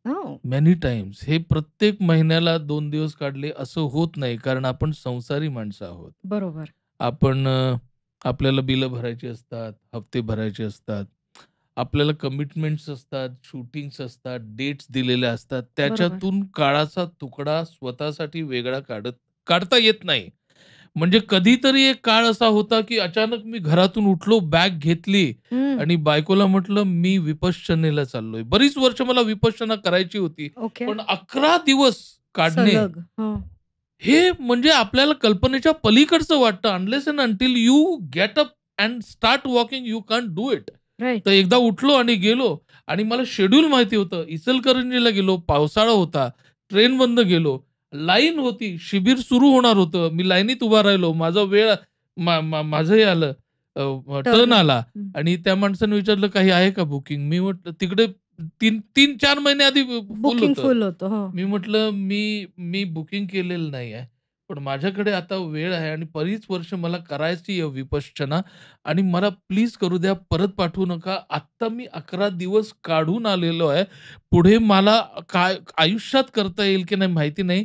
हो. Many times. हे प्रत्येक महिन्याला 2 दिवस काढले असं होत नाही, कारण आपण संसारी माणसं आहोत. बरोबर. आपण आपल्याला बिलं भरायची असतात, हप्ते भरायचे असतात. आपल्याला कमिटमेंट्स असतात, शूटिंग्स असतात, डेट्स दिलेल्या असतात. बरोबर. त्याच्यातून काळाचा तुकडा स्वतःसाठी वेगळा काढता येत नाही. म्हणजे कधीतरी एक काळ असा होता, की अचानक मी घरातून उठलो, बॅग घेतली हं. आणि बायकोला म्हटलं, "मी विपश्यनेला चाललोय." बरीच वर्ष मला विपश्यना करायची होती. ओके. पण 11 दिवस काढणे सलग. हो. हे म्हणजे आपल्याला कल्पनेच्या पलीकडचं वाटतं. Unless and until you get up and start walking you can't do it. तर राइट. एकदा उठलो आणि गेलो आणि मला शेड्यूल माहिती होतं. इचलकरंजीला गेलो, पावसाळा होता, ट्रेन बंद गेलो. लाईन होती, शिबिर सुरू होणार होतं. मी लाईनीत उभा राहिलो. माझा वेळ माझं हे आलं, टर्न टर्न. आला आणि त्या माणसाने विचारलं, "काही आहे का बुकिंग?" मी म्हटलं, "तिकडे 3-4 महिने आधी फुल बुकिंग होतं." फुल होतं. हो. मी म्हटलं, "मी मी बुकिंग केलेलं नाही आहे. पण माझ्याकडे आता वेळ आहे आणि बरीच वर्ष मला करायची आहे विपश्यना आणि मला प्लीज करू द्या, परत पाठवू नका. आत्ता मी 11 दिवस काढून आलेलो आहे. पुढे मला काय आयुष्यात करता येईल की नाही माहिती नाही.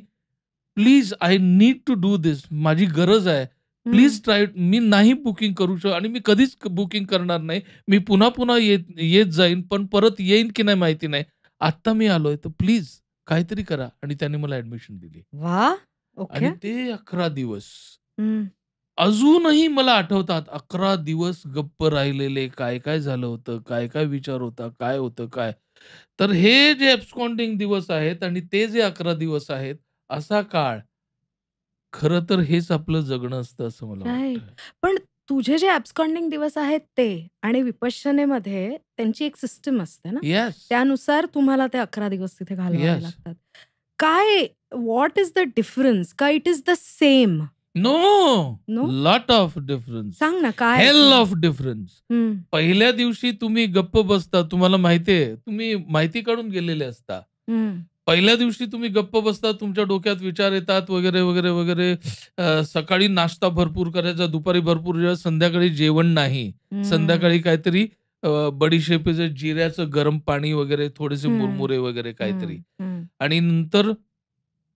Please I need to do this. माझी गरज आहे. हं. Please try." मी नाही बुकिंग करू शकत आणि मी कधीच बुकिंग करणार नाही. मी पुन्हा-पुन्हा येत येत जाईन, पण परत येईन की नाही माहिती नाही. आत्ता मी आलोय, तर प्लीज काहीतरी करा आणि त्याने मला ॲडमिशन दिली. वाह! ओके. आणि ते 11 दिवस हं. अजूनही मला आठवतात. 11 दिवस गप्प राहिलेले, काय-काय झालं होतं, काय-काय विचार होता, काय होतं काय. तर हे जे एब्स्कॉन्डिंग दिवस आहेत आणि ते जे 11 दिवस आहेत, असा काळ, खरं तर हेच आपलं जगणं असतं असं मला राइट. वाटतं. पण तुझे जे ॲब्स्कॉन्डिंग दिवस आहेत ते आणि विपश्यनेमध्ये त्यांची एक सिस्टम असते ना, येस, त्यानुसार तुम्हाला ते 11 दिवस तिथे घालवावे येस. लागतात. काय व्हॉट इस द डिफरन्स? का it is the same? No! No? Lot of difference. सांग ना काय हेल तुझं? Of difference. हं, पहिल्या दिवशी तुम्ही गप्प बसता. तुम्हाला माहिती आहे, तुम्ही माहिती काढून गेलेले असता. हं, पहिल्या दिवशी तुम्ही गप्प बसता, तुमच्या डोक्यात विचार येतात वगैरे, वगैरे, वगैरे. सकाळी नाश्ता भरपूर करायचा, दुपारी भरपूर जेवायचं, संध्याकाळी जेवण नाही. हं, संध्याकाळी काहीतरी बडिशेपेचं, जिऱ्याचं गरम पाणी वगैरे, थोडेसे हं, मुरमुरे वगैरे काहीतरी. हं, हं. आणि नंतर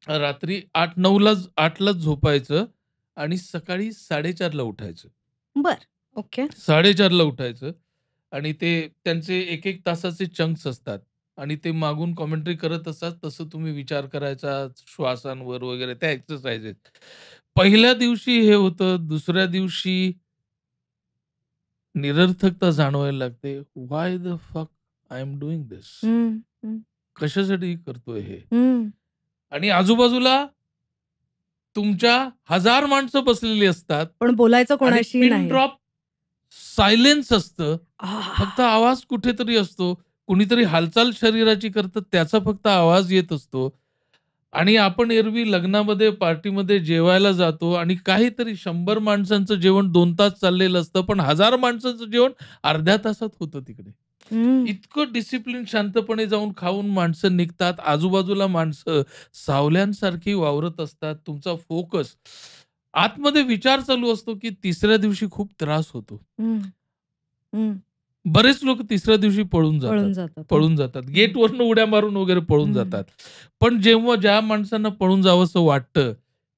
रात्री 8:00-9:00लाच झोपायचं आणि सकाळी 4:30ला उठायचं. बरं. ओके. 4:30ला उठायचं आणि ते त्यांचे 1-1 तासाचे चंक्स असतात आणि ते मागून कॉमेंट्री करत असतात. तसं तुम्ही विचार करायचा श्वासांवर वगैरे त्या एक्सरसाइज आहेत. पहिल्या दिवशी हे होतं. दुसऱ्या दिवशी निरर्थकता जाणवायला लागते. व्हाय द फक आय एम डूइंग थिस? हं, हं, कशासाठी करतोय हे? हं. आणि आजूबाजूला तुमच्या 1000 माणसं बसलेली असतात पण बोलायचं आणि कोणाशी पिन नाही. ड्रॉप सायलेन्स असतं. फक्त आह! आवाज कुठेतरी असतो. कुणीतरी हालचाल शरीराची करतं त्याचा फक्त आवाज येत असतो. आणि आपण एरवी लग्नामध्ये, पार्टीमध्ये जेवायला जातो आणि काहीतरी 100 माणसांचं जेवण 2 तास चाललेलं असतं. पण 1000 माणसांचं जेवण अर्ध्या तासात होतं तिकडे. हं. इतकं डिसिप्लिन शांतपणे जाऊन खाऊन माणसं निघतात. आजूबाजूला माणसं सावल्यांसारखी वावरत असतात. तुमचा फोकस आतमध्ये विचार चालू असतो, की तिसऱ्या दिवशी खूप त्रास होतो. हं, हं. बरेच लोकं तिसऱ्या दिवशी पळून जातात. पळून जातात. हो. पळून जातात. हं, गेटवरनं उड्या मारून वगैरे पळून हं. जातात. पण जेव्हा ज्या माणसांना पळून जावसं वाटतं,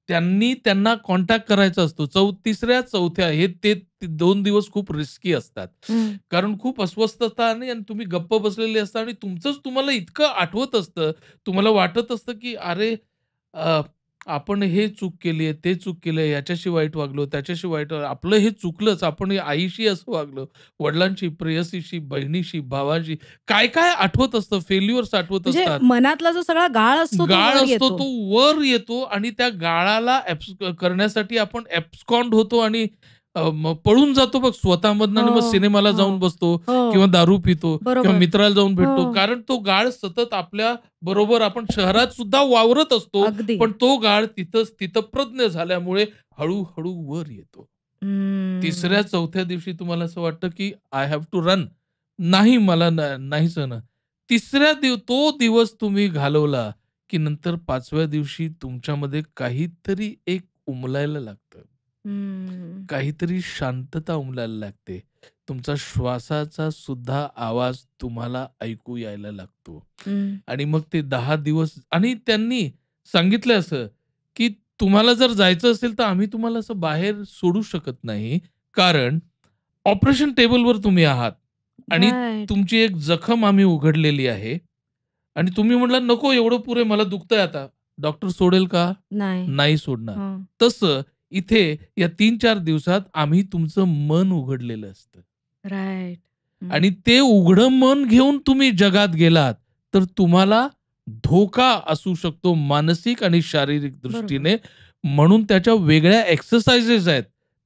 त्यांना कॉन्टॅक्ट करायचा असतो. तिसऱ्या, चौथ्या हे ते 2 दिवस खूप रिस्की असतात. हं. कारण खूप अस्वस्थता आणि तुम्ही गप्प बसलेले असता आणि तुमचंच तुम्हाला इतकं आठवत असतं, तुम्हाला वाटत असतं, की अरे अ, आपण हे चूक केली आहे, ते चूक केलंय, याच्याशी वाईट वागलो, त्याच्याशी वाईट आपलं हे चुकलंच. आपण आईशी असं वागलो, वडिलांशी, प्रेयसीशी, बहिणीशी, भावाशी काय-काय आठवत असतं, फेल्युअर्स आठवत म्हणजे असतात. मनातला जो सगळा गाळ असतो तो गाळ वर असतो येतो. तो वर येतो आणि त्या गाळाला करण्यासाठी आपण एब्स्कॉन्ड होतो आणि मग पळून जातो बघ स्वतःमधनं हो, आणि मग सिनेमाला हो, जाऊन बसतो हो. किंवा दारू पितो किंवा बरोबर. मित्राला जाऊन हो. भेटतो. कारण तो गाळ सतत आपल्या बरोबर आपण शहरात सुद्धा वावरत असतो. अगदी. पण तो गाळ तिथं स्थितप्रज्ञ झाल्यामुळे हळू-हळू वर येतो. हम्म. 3ऱ्या-4थ्या दिवशी तुम्हाला असं वाटतं, की आय हॅव टू रन. नाही मला नाहीच ना. तो दिवस तुम्ही घालवला, की नंतर 5व्या दिवशी तुमच्यामध्ये काहीतरी एक उमलायला लागतं. हम्म. काहीतरी शांतता उमलायला लागते. तुमचा श्वासाचा सुद्धा आवाज तुम्हाला ऐकू यायला लागतो. हं. आणि मग ते 10 दिवस आणि त्यांनी सांगितलं असं, की तुम्हाला जर जायचं असेल, तर आम्ही तुम्हाला असं बाहेर सोडू शकत नाही. कारण ऑपरेशन टेबलवर तुम्ही आहात आणि राइट. तुमची एक जखम आम्ही उघडलेली आहे आणि तुम्ही म्हटलात, "नको एवढं पुरे मला दुखतंय आता." डॉक्टर सोडेल का? नाही. नाही सोडणार. हं. तसं इथे या 3-4 दिवसात आम्ही तुमचं मन उघडलेलं असतं. राइट. हं. आणि ते उघडं मन घेऊन तुम्ही जगात गेलात, तर तुम्हाला धोका असू शकतो मानसिक आणि शारीरिक बरोबर. दृष्टीने. म्हणून त्याच्या वेगळ्या एक्सरसाइजेस आहेत.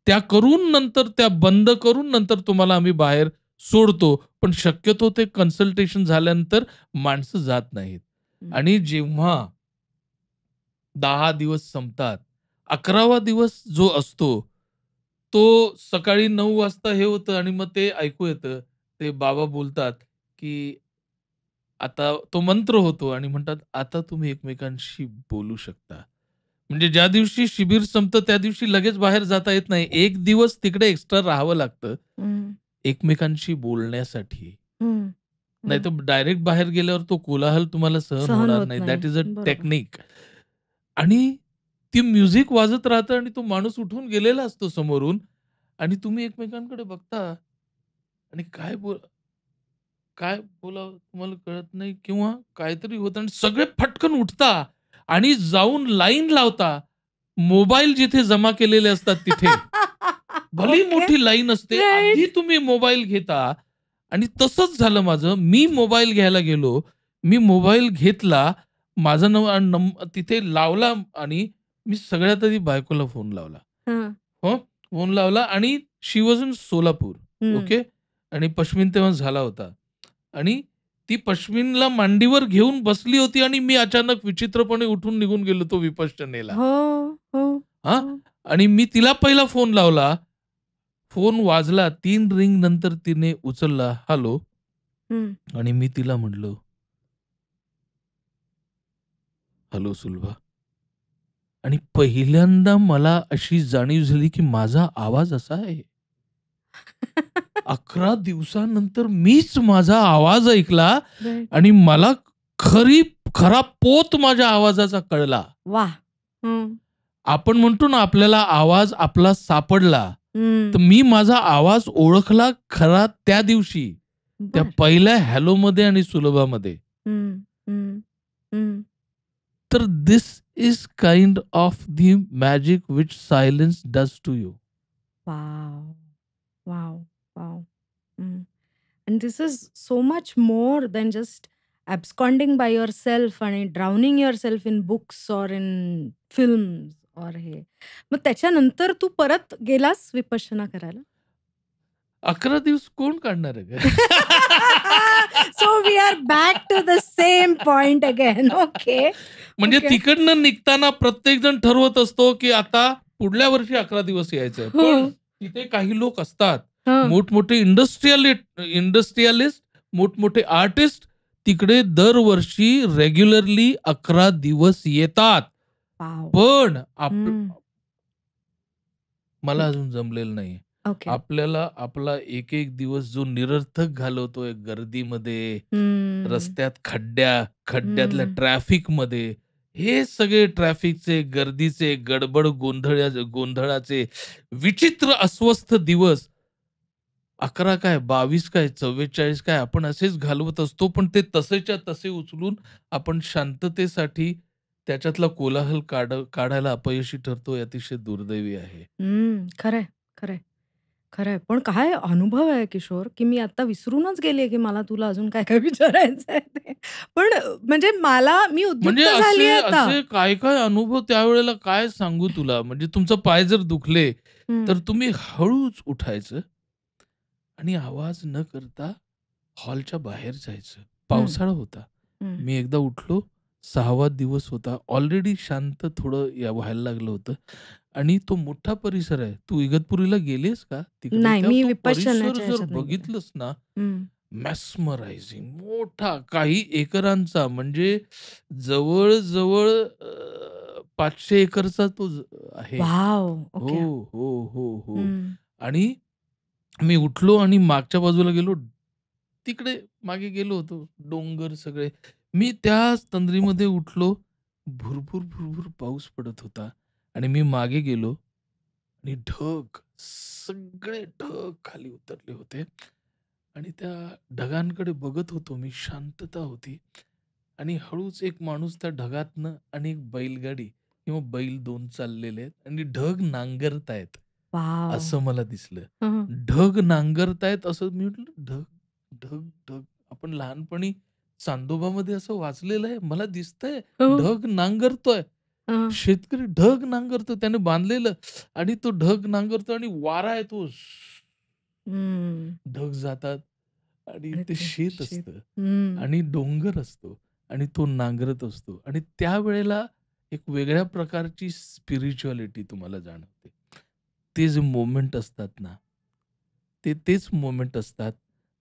त्या करून नंतर त्या बंद करून नंतर तुम्हाला आम्ही बाहेर सोडतो. पण शक्यतो ते कन्सल्टेशन झाल्यानंतर माणसं जात नाहीत. हं. आणि जेव्हा 10 दिवस संपतात. 11वा दिवस जो असतो, तो सकाळी 9 वाजता हे होतं आणि मग ते ऐकू येतं. ते बाबा बोलतात, की आता तो मंत्र होतो आणि म्हणतात, "आता तुम्ही एकमेकांशी बोलू शकता." म्हणजे ज्या दिवशी शिबिर संपतं, त्या दिवशी लगेच बाहेर जाता येत नाही. 1 दिवस तिकडे एक्स्ट्रा राहावं लागतं, हं. एकमेकांशी बोलण्यासाठी. हं. हं. नाहीतर डायरेक्ट बाहेर गेल्यावर तो कोलाहल तुम्हाला सहन सहन होणार होत नाही. नाही. दॅट इज अ बरोबर. टेक्निक. आणि ती म्युझिक वाजत राहतं आणि तो माणूस उठून गेलेला असतो समोरून आणि तुम्ही एकमेकांकडे बघता आणि काय बोलावं तुम्हाला कळत नाही किंवा काहीतरी होतं आणि सगळे फटकन उठता आणि जाऊन लाईन लावता मोबाईल जिथे जमा केलेले असतात तिथे. भली ओके. मोठी लाईन असते. राइट. आधी तुम्ही मोबाईल घेता आणि तसंच झालं माझं. मी मोबाईल घ्यायला गेलो. मी मोबाईल घेतला. माझा तिथे लावला आणि मी सगळ्यात आधी बायकोला फोन लावला. हां. हो, फोन लावला आणि शी वॉज इन सोलापूर. हं. ओके. आणि पश्चिम तेव्हा झाला होता. आणि ती पश्चिमला मांडीवर घेऊन बसली होती आणि मी अचानक विचित्रपणे उठून निघून गेलो तो विपश्यनेला. हो, हो, हां. हो. आणि मी तिला पहिला फोन लावला. फोन वाजला. 3 रिंग नंतर तिने उचलला. हॅलो. हं. आणि मी तिला म्हटलं, "हॅलो सुलभा." आणि पहिल्यांदा मला अशी जाणीव झाली, की माझा आवाज असा आहे. 11 दिवसानंतर मीच माझा आवाज ऐकला राइट. आणि मला खरा पोत माझ्या आवाजाचा कळला. वाह! हं. आपण म्हणतो ना, आपल्याला आवाज आपला सापडला. तर हं. मी माझा आवाज ओळखला खरा त्या दिवशी. त्या बरं. पहिल्या हॅलोमध्ये आणि सुलभामध्ये. हं, हं, हं. तर this is kind of the magic which silence does to you. Wow! Wow! Wow! Hmm. And this is so much more than just absconding by yourself आणि drowning yourself in books or in films or हे. मग त्याच्यानंतर तू परत गेलास विपश्यना करायला? 11 दिवस कोण काढणार आहे गं? So we are back to the same point again. Okay. म्हणजे Okay. तिकडनं निघताना प्रत्येकजण ठरवत असतो, की आता पुढल्या वर्षी 11 दिवस यायचंय. हो. पण तिथे काही लोक असतात. हं. मोठमोठे इंडस्ट्रियलिस्ट, मोठमोठे आर्टिस्ट तिकडे दरवर्षी रेग्युलरली 11 दिवस येतात. वॉव! पण हं. मला अजून जमलेलं नाहीये. ओके. आपल्याला आपला एक-एक दिवस जो निरर्थक घालवतोय गर्दीमध्ये, हं. रस्त्यात खड्ड्यातल्या हं. ट्रॅफिकमध्ये, हे सगळे ट्रॅफिकचे, गर्दीचे, गडबड गोंधळाचे विचित्र अस्वस्थ दिवस 11 काय, 22 काय, 44 काय आपण असेच घालवत असतो. पण ते तसेच्या तसे उचलून आपण शांततेसाठी त्याच्यातला कोलाहल काढायला अपयशी ठरतो, हे अतिशय दुर्दैवी आहे. खरंय, खरंय, खरंय. पण काय अनुभव आहे किशोर, की मी आता विसरूनच गेलीये, की मला तुला अजून काय-काय विचारायचंय ते. पण म्हणजे मी म्हणजे उद्युक्त असे झालीये आता. असे काय-काय अनुभव त्यावेळेला काय सांगू तुला? म्हणजे तुमचा पाय जर दुखले, हं, तर तुम्ही हळूच उठायचं आणि आवाज न करता हॉलच्या बाहेर जायचं. हं, पावसाळा होता. हं. मी एकदा उठलो, 6वा दिवस होता. ऑलरेडी शांत थोडं व्हायला लागलं होतं आणि तो मोठा परिसर आहे. तू इगतपुरीला गेलीस का तिकडे? नाही, मी तो परिसर विपश्यनाच्या जर ह्याच्यात नाही गेले. बघितलंस ना, हं. मेस्मरायझिंग मोठा काही एकरांचा म्हणजे जवळ-जवळ 500 एकरचा तो आहे. वॉव! हो, ओके. हो, हो, हो. हं. आणि मी उठलो आणि मागच्या बाजूला गेलो. तिकडे मागे गेलो होतो. डोंगर सगळे. मी त्याच तंद्रीमध्ये उठलो. भुरभुर, भुरभुर पाऊस पडत होता आणि मी मागे गेलो आणि सगळे ढग खाली उतरले होते आणि त्या ढगांकडे बघत होतो मी. शांतता होती आणि हळूच एक माणूस त्या ढगातनं आणि एक बैलगाडी किंवा बैल 2 चाललेले आहेत आणि ढग नांगरतायत. वॉव! असं मला दिसलं. हं, ढग नांगरतायत असं मी म्हटलं, ढग, ढग, ढग. आपण लहानपणी चांदोबामध्ये असं वाचलेलं आहे. मला दिसतंय हो. ढग नांगरतोय. हं. शेतकरी ढग नांगरतो त्याने बांधलेलं आणि तो ढग नांगरतो आणि वारा येतो. हं. ढग जातात आणि आणि ते ते शेत शेत. असतं हं. आणि डोंगर असतो आणि तो नांगरत असतो आणि त्यावेळेला एक वेगळ्या प्रकारची स्पिरिच्युअलिटी तुम्हाला जाणवते. ते जे मोमेंट असतात ना, तेच मोमेंट असतात,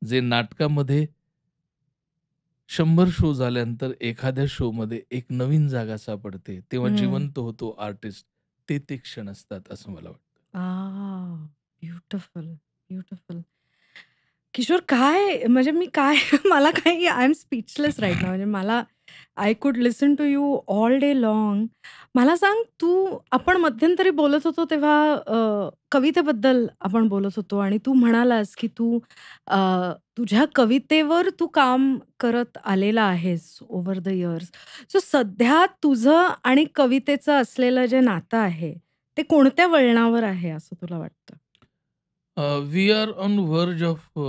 जे नाटकामध्ये 100 शो झाल्यानंतर एखाद्या शोमध्ये एक नवीन जागा सापडते. तेव्हा हं. जिवंत होतो आर्टिस्ट. ते क्षण असतात असं मला वाटतं. Beautiful, beautiful. किशोर काय म्हणजे मी काय मला काही I am speechless right now म्हणजे मला I could listen to you all day long. मला सांग, आपण मध्यंतरी बोलत होतो तेव्हा कवितेबद्दल आपण बोलत होतो आणि तू म्हणालास, की अ, तुझ्या कवितेवर तू काम करत आलेला आहेस ओव्हर द इयर्स. सो सध्या तुझं आणि कवितेचं असलेलं जे नातं आहे, ते कोणत्या वळणावर आहे असं तुला वाटतं? We are on verge of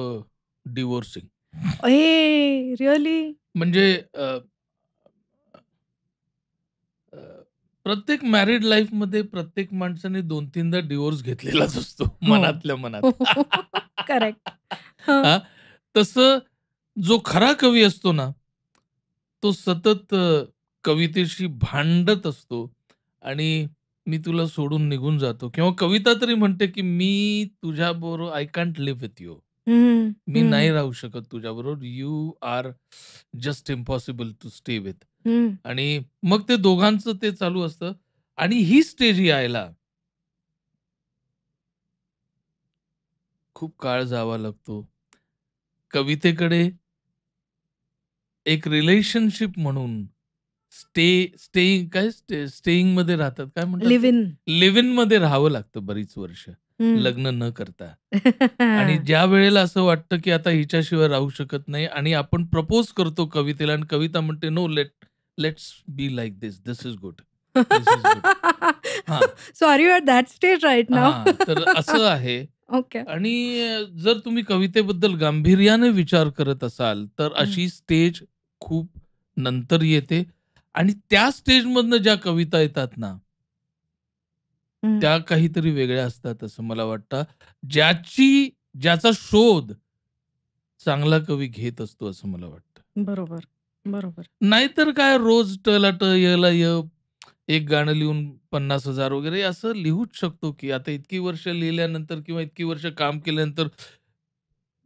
divorcing. Really? म्हणजे अ, प्रत्येक मॅरिड लाईफमध्ये प्रत्येक माणसाने 2-3दा डिव्होर्स घेतलेलाच असतो हो. मनातल्या मनात. करेक्ट. हं. हां, तसं जो खरा कवी असतो ना, तो सतत कवितेशी भांडत असतो आणि मी तुला सोडून निघून जातो किंवा कविता तरी म्हणते, की मी तुझ्याबरोबर I can't live with you. हं, मी नाही हं, राहू शकत तुझ्याबरोबर. You are just impossible to stay with. हं. आणि मग ते दोघांचं ते चालू असतं आणि ही स्टेज यायला खूप काळ जावा लागतो. कवितेकडे एक रिलेशनशिप म्हणून स्टेइंगमध्ये राहतात. काय म्हणतात ते? Live in. लिव्ह इनमध्ये राहावं लागतं बरीच वर्ष, हं. लग्न न करता. आणि ज्या वेळेला असं वाटतं, की आता हिच्याशिवाय राहू शकत नाही आणि आपण प्रपोज करतो कवितेला आणि कविता म्हणते, "no, let's be like this. This is good. This is good." हां, so are you at that stage right now? हां. तर असं आहे. ओके. आणि जर तुम्ही कवितेबद्दल गांभीर्याने विचार करत असाल, तर हं, अशी स्टेज खूप नंतर येते आणि त्या स्टेजमधनं ज्या कविता येतात ना, हं. त्या काहीतरी वेगळ्या असतात असं मला वाटतं. ज्याचा शोध चांगला कवी घेत असतो असं मला वाटतं. बरोबर, बरोबर. नाहीतर काय रोज टला ट, यला य, एक गाणं लिहून 50,000 वगैरे असं लिहूच शकतो की आता इतकी वर्ष लिहिल्यानंतर किंवा इतकी वर्ष काम केल्यानंतर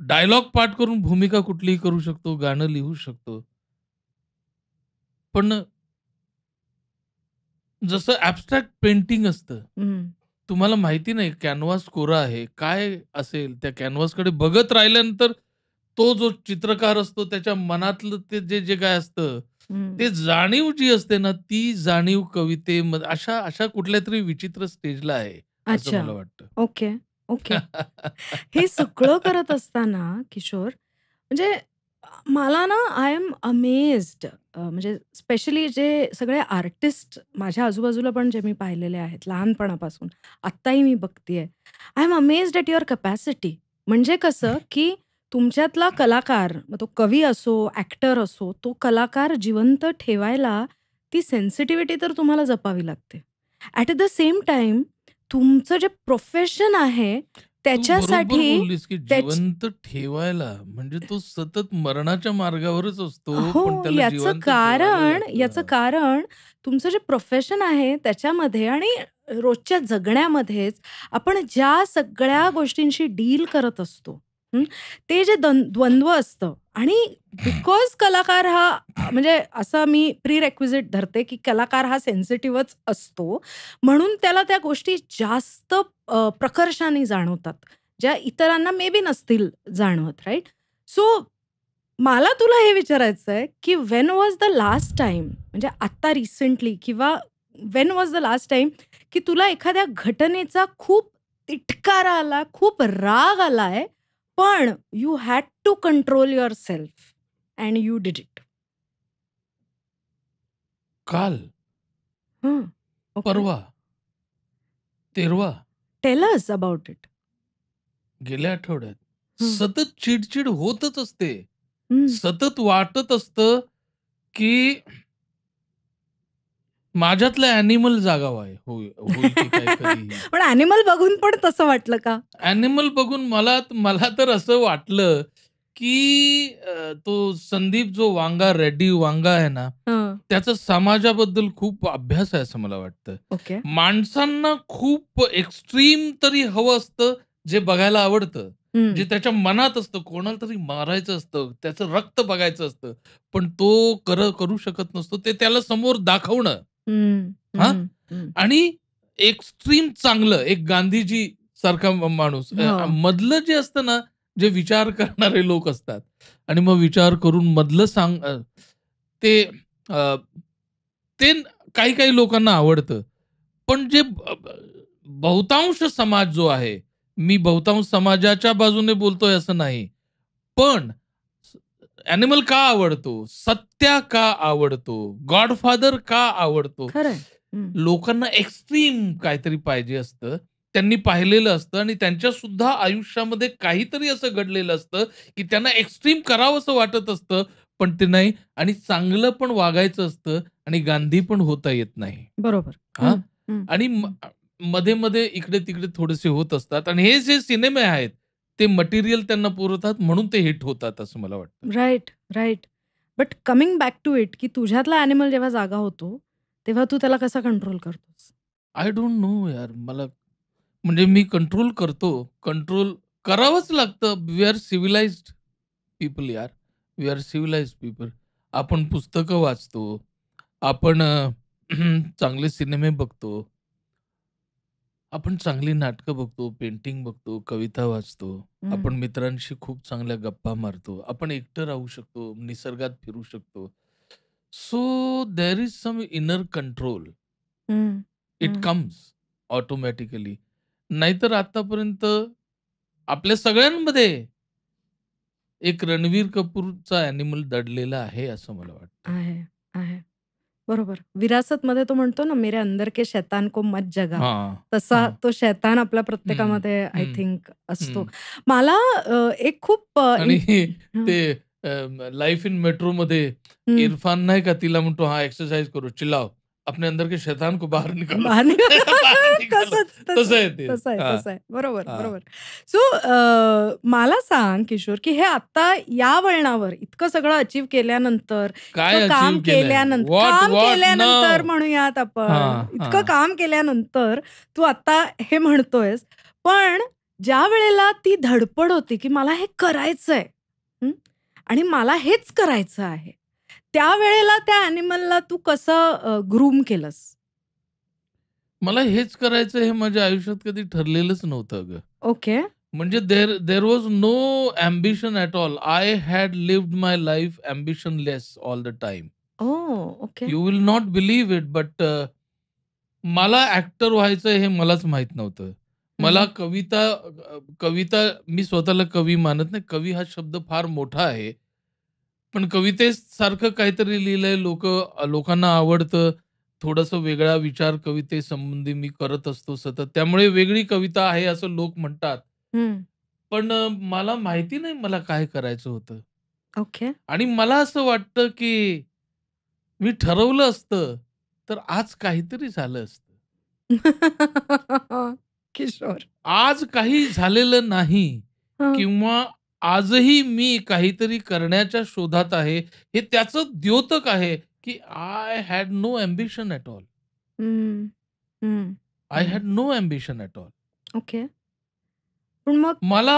डायलॉग पाठ करून भूमिका कुठलीही करू शकतो, गाणं लिहू शकतो. पण जसं ॲब्स्ट्रॅक्ट पेंटिंग असतं. हं. तुम्हाला माहिती नाही कॅनव्हास कोरा आहे. काय असेल त्या कॅनव्हासकडे बघत राहिल्यानंतर तो जो चित्रकार असतो त्याच्या मनातलं ते जे जे काय असतं, हं. ते जाणीव जी असते ना, ती जाणीव कवितेमध्ये अशा अशा कुठल्यातरी विचित्र स्टेजला आहे, असं अच्छा. मला वाटतं. Okay, okay. हे सगळं करत असताना किशोर, म्हणजे मला ना आय एम अमेज्ड, म्हणजे स्पेशली जे सगळे आर्टिस्ट माझ्या आजूबाजूला पण जे मी पाहिलेले आहेत लहानपणापासून, आत्ताही मी बघतीये. I am amazed eight your capacity. म्हणजे कसं, की तुमच्यातला कलाकार, मग तो कवी असो, ॲक्टर असो, तो कलाकार जिवंत ठेवायला ती सेन्सिटिव्हिटी तर तुम्हाला जपावी लागते. ॲट द सेम टाईम तुमचं जे प्रोफेशन आहे तू बरोबर त्याच्यासाठी बोललीस, की त्याच जिवंत ठेवायला म्हणजे तो सतत मरणाच्या मार्गावरच असतो, पण हो, त्याला जिवंत ठेवायला याचं लागतं. कारण तुमचं जे प्रोफेशन आहे त्याच्यामध्ये आणि रोजच्या जगण्यामध्येच आपण ज्या सगळ्या गोष्टींशी डील करत असतो, हं, ते जे द्वंद्व असतं आणि बिकॉज कलाकार हा म्हणजे असं मी प्री-रिक्विजिट धरते, की कलाकार हा सेन्सिटिव्हच असतो. म्हणून त्याला त्या गोष्टी जास्त प्रकर्षाने जाणवतात, ज्या इतरांना मे बी नसतील जाणवत, राइट? सो मला तुला हे विचारायचं आहे, की when was the last time, म्हणजे आता रिसेंटली किंवा when was the last time, की तुला एखाद्या घटनेचा खूप तिटकारा आला, खूप राग आलाय, पण you had to control yourself and you did it? काल, हं. ओके. परवा, तेरवा, टेल अस अबाउट इट. गेल्या आठवड्यात हं, सतत चिड होतच असते. हं. सतत वाटत असतं, की माझ्यातलं ॲनिमल जागावं आहे. होईल की काय कधीही. पण ॲनिमल बघून पण तसं वाटलं का? ॲनिमल बघून मला मला तर असं वाटलं, की तो संदीप जो रेड्डी वांगा आहे ना, हं. त्याचा समाजाबद्दल खूप अभ्यास आहे असं मला वाटतं. ओके. माणसांना खूप एक्स्ट्रीम तरी हवं असतं, जे बघायला आवडतं. हं, जे त्याच्या मनात असतं, कोणाला तरी मारायचं असतं, त्याचं रक्त बघायचं असतं. पण तो करू शकत नसतो. ते त्याला समोर दाखवणं. हं, हां? हं, हं. आणि एक्स्ट्रीम चांगलं एक गांधीजी सारखा माणूस हो. मधलं जे असतं ना, जे विचार करणारे लोक असतात आणि मग विचार करून मधलं ते अ, ते काही-काही लोकांना आवडतं. पण जे बहुतांश समाज जो आहे, मी बहुतांश समाजाच्या बाजूने बोलतोय असं नाही. पण ॲनिमल का आवडतो? सत्या का आवडतो? गॉडफादर का आवडतो? खरंय. हं. लोकांना एक्स्ट्रीम काहीतरी पाहिजे असतं. त्यांनी पाहिलेलं असतं आणि त्यांच्यासुद्धा आयुष्यामध्ये काहीतरी असं घडलेलं असतं, की त्यांना एक्स्ट्रीम करावंसं वाटत असतं, पण ते नाही आणि चांगलं पण वागायचं असतं आणि गांधी पण होता येत नाही. बरोबर. हां. हं, हं, आणि हं. मध्ये-मध्ये इकडे-तिकडे थोडेसे होत असतात आणि हे जे सिनेमे आहेत, ते मटेरियल त्यांना पुरवतात म्हणून ते हिट होतात असं मला वाटतं. Right, right. But coming back to it, की तुझ्यातला ॲनिमल जेव्हा जागा होतो, तेव्हा तू त्याला कसा कंट्रोल करतोस? आय डोंट नो यार मला म्हणजे मी कंट्रोल करतो. कंट्रोल करावंच लागतं. वी आर सिव्हिलाइज्ड पीपल यार. We are civilized people. आपण पुस्तकं वाचतो. आपण चांगले सिनेमे बघतो. आपण चांगली नाटकं बघतो, पेंटिंग बघतो, कविता वाचतो. हं, आपण मित्रांशी खूप चांगल्या गप्पा मारतो. आपण एकटं राहू शकतो, निसर्गात फिरू शकतो. So there is some inner control. हं, इट हं. Comes automatically. नाहीतर आतापर्यंत आपल्या सगळ्यांमध्ये एक रणवीर कपूरचा ॲनिमल दडलेला आहे असं मला वाटतं. आहे, आहे. बरोबर. विरासतमध्ये तो म्हणतो ना, मेरे अंदर के शैतान को मत जगा. हां, तसा हां. तो शैतान आपल्या हं, प्रत्येकामध्ये आय हं, थिंक असतो. हं. मला एक खूप आणि हं, ते लाईफ इन मेट्रोमध्ये हं. इरफान नाही का तिला म्हणतो, "हाँ, एक्सरसाइज करो, चिल्लाओ. अपने अंदर के शैतान को बाहर निकालो." बाहर निघा बाहेर निकालो. तसंच, तसं तसंच. आहे ते. तसं आहे, हां, तसं आहे. बरोबर, हां. बरोबर. सो मला सांग किशोर, की हे आता या वळणावर इतकं सगळं अचीव्ह केल्यानंतर, काय काम अचीव्ह केलंय? केल्यानंतर व्हॉट, काम व्हॉट? केल्यानंतर नो. म्हणूयात आपण, हां, इतकं हां. काम केल्यानंतर तू आता हे म्हणतोयस, पण ज्यावेळेला ती धडपड होती, की मला हे करायचंय, हं, आणि मला हेच करायचं आहे. त्यावेळेला त्या ॲनिमलला तू कसं ग्रूम केलंस? मला हेच करायचं हे माझ्या आयुष्यात कधी ठरलेलंच नव्हतं गं. ओके. म्हणजे there was no ambition at all. I had lived my life ambitionless all the time. Oh! Okay. You will not believe it but मला ॲक्टर व्हायचं हे मलाच माहीत नव्हतं. हं, मला हं. कविता मी स्वतःला कवी मानत नाही. कवी हा शब्द फार मोठा आहे. पण कवितेसारखं काहीतरी लिहिलंय लोकांना आवडतं. थोडंसं वेगळा विचार कवितेसंबंधी मी करत असतो सतत. त्यामुळे वेगळी कविता आहे असं लोक म्हणतात. पण मला माहिती नाही मला काय करायचं होतं. ओके. आणि मला असं वाटतं, की मी ठरवलं असतं, तर आज काहीतरी झालं असतं. किशोर. आज काही झालेलं नाही हं. किंवा आजही मी काहीतरी करण्याच्या शोधात आहे. हे त्याचं द्योतक आहे, की I had no ambition at all. हं. हं. आय हं. Had no ambition at all. Okay. पण मग मला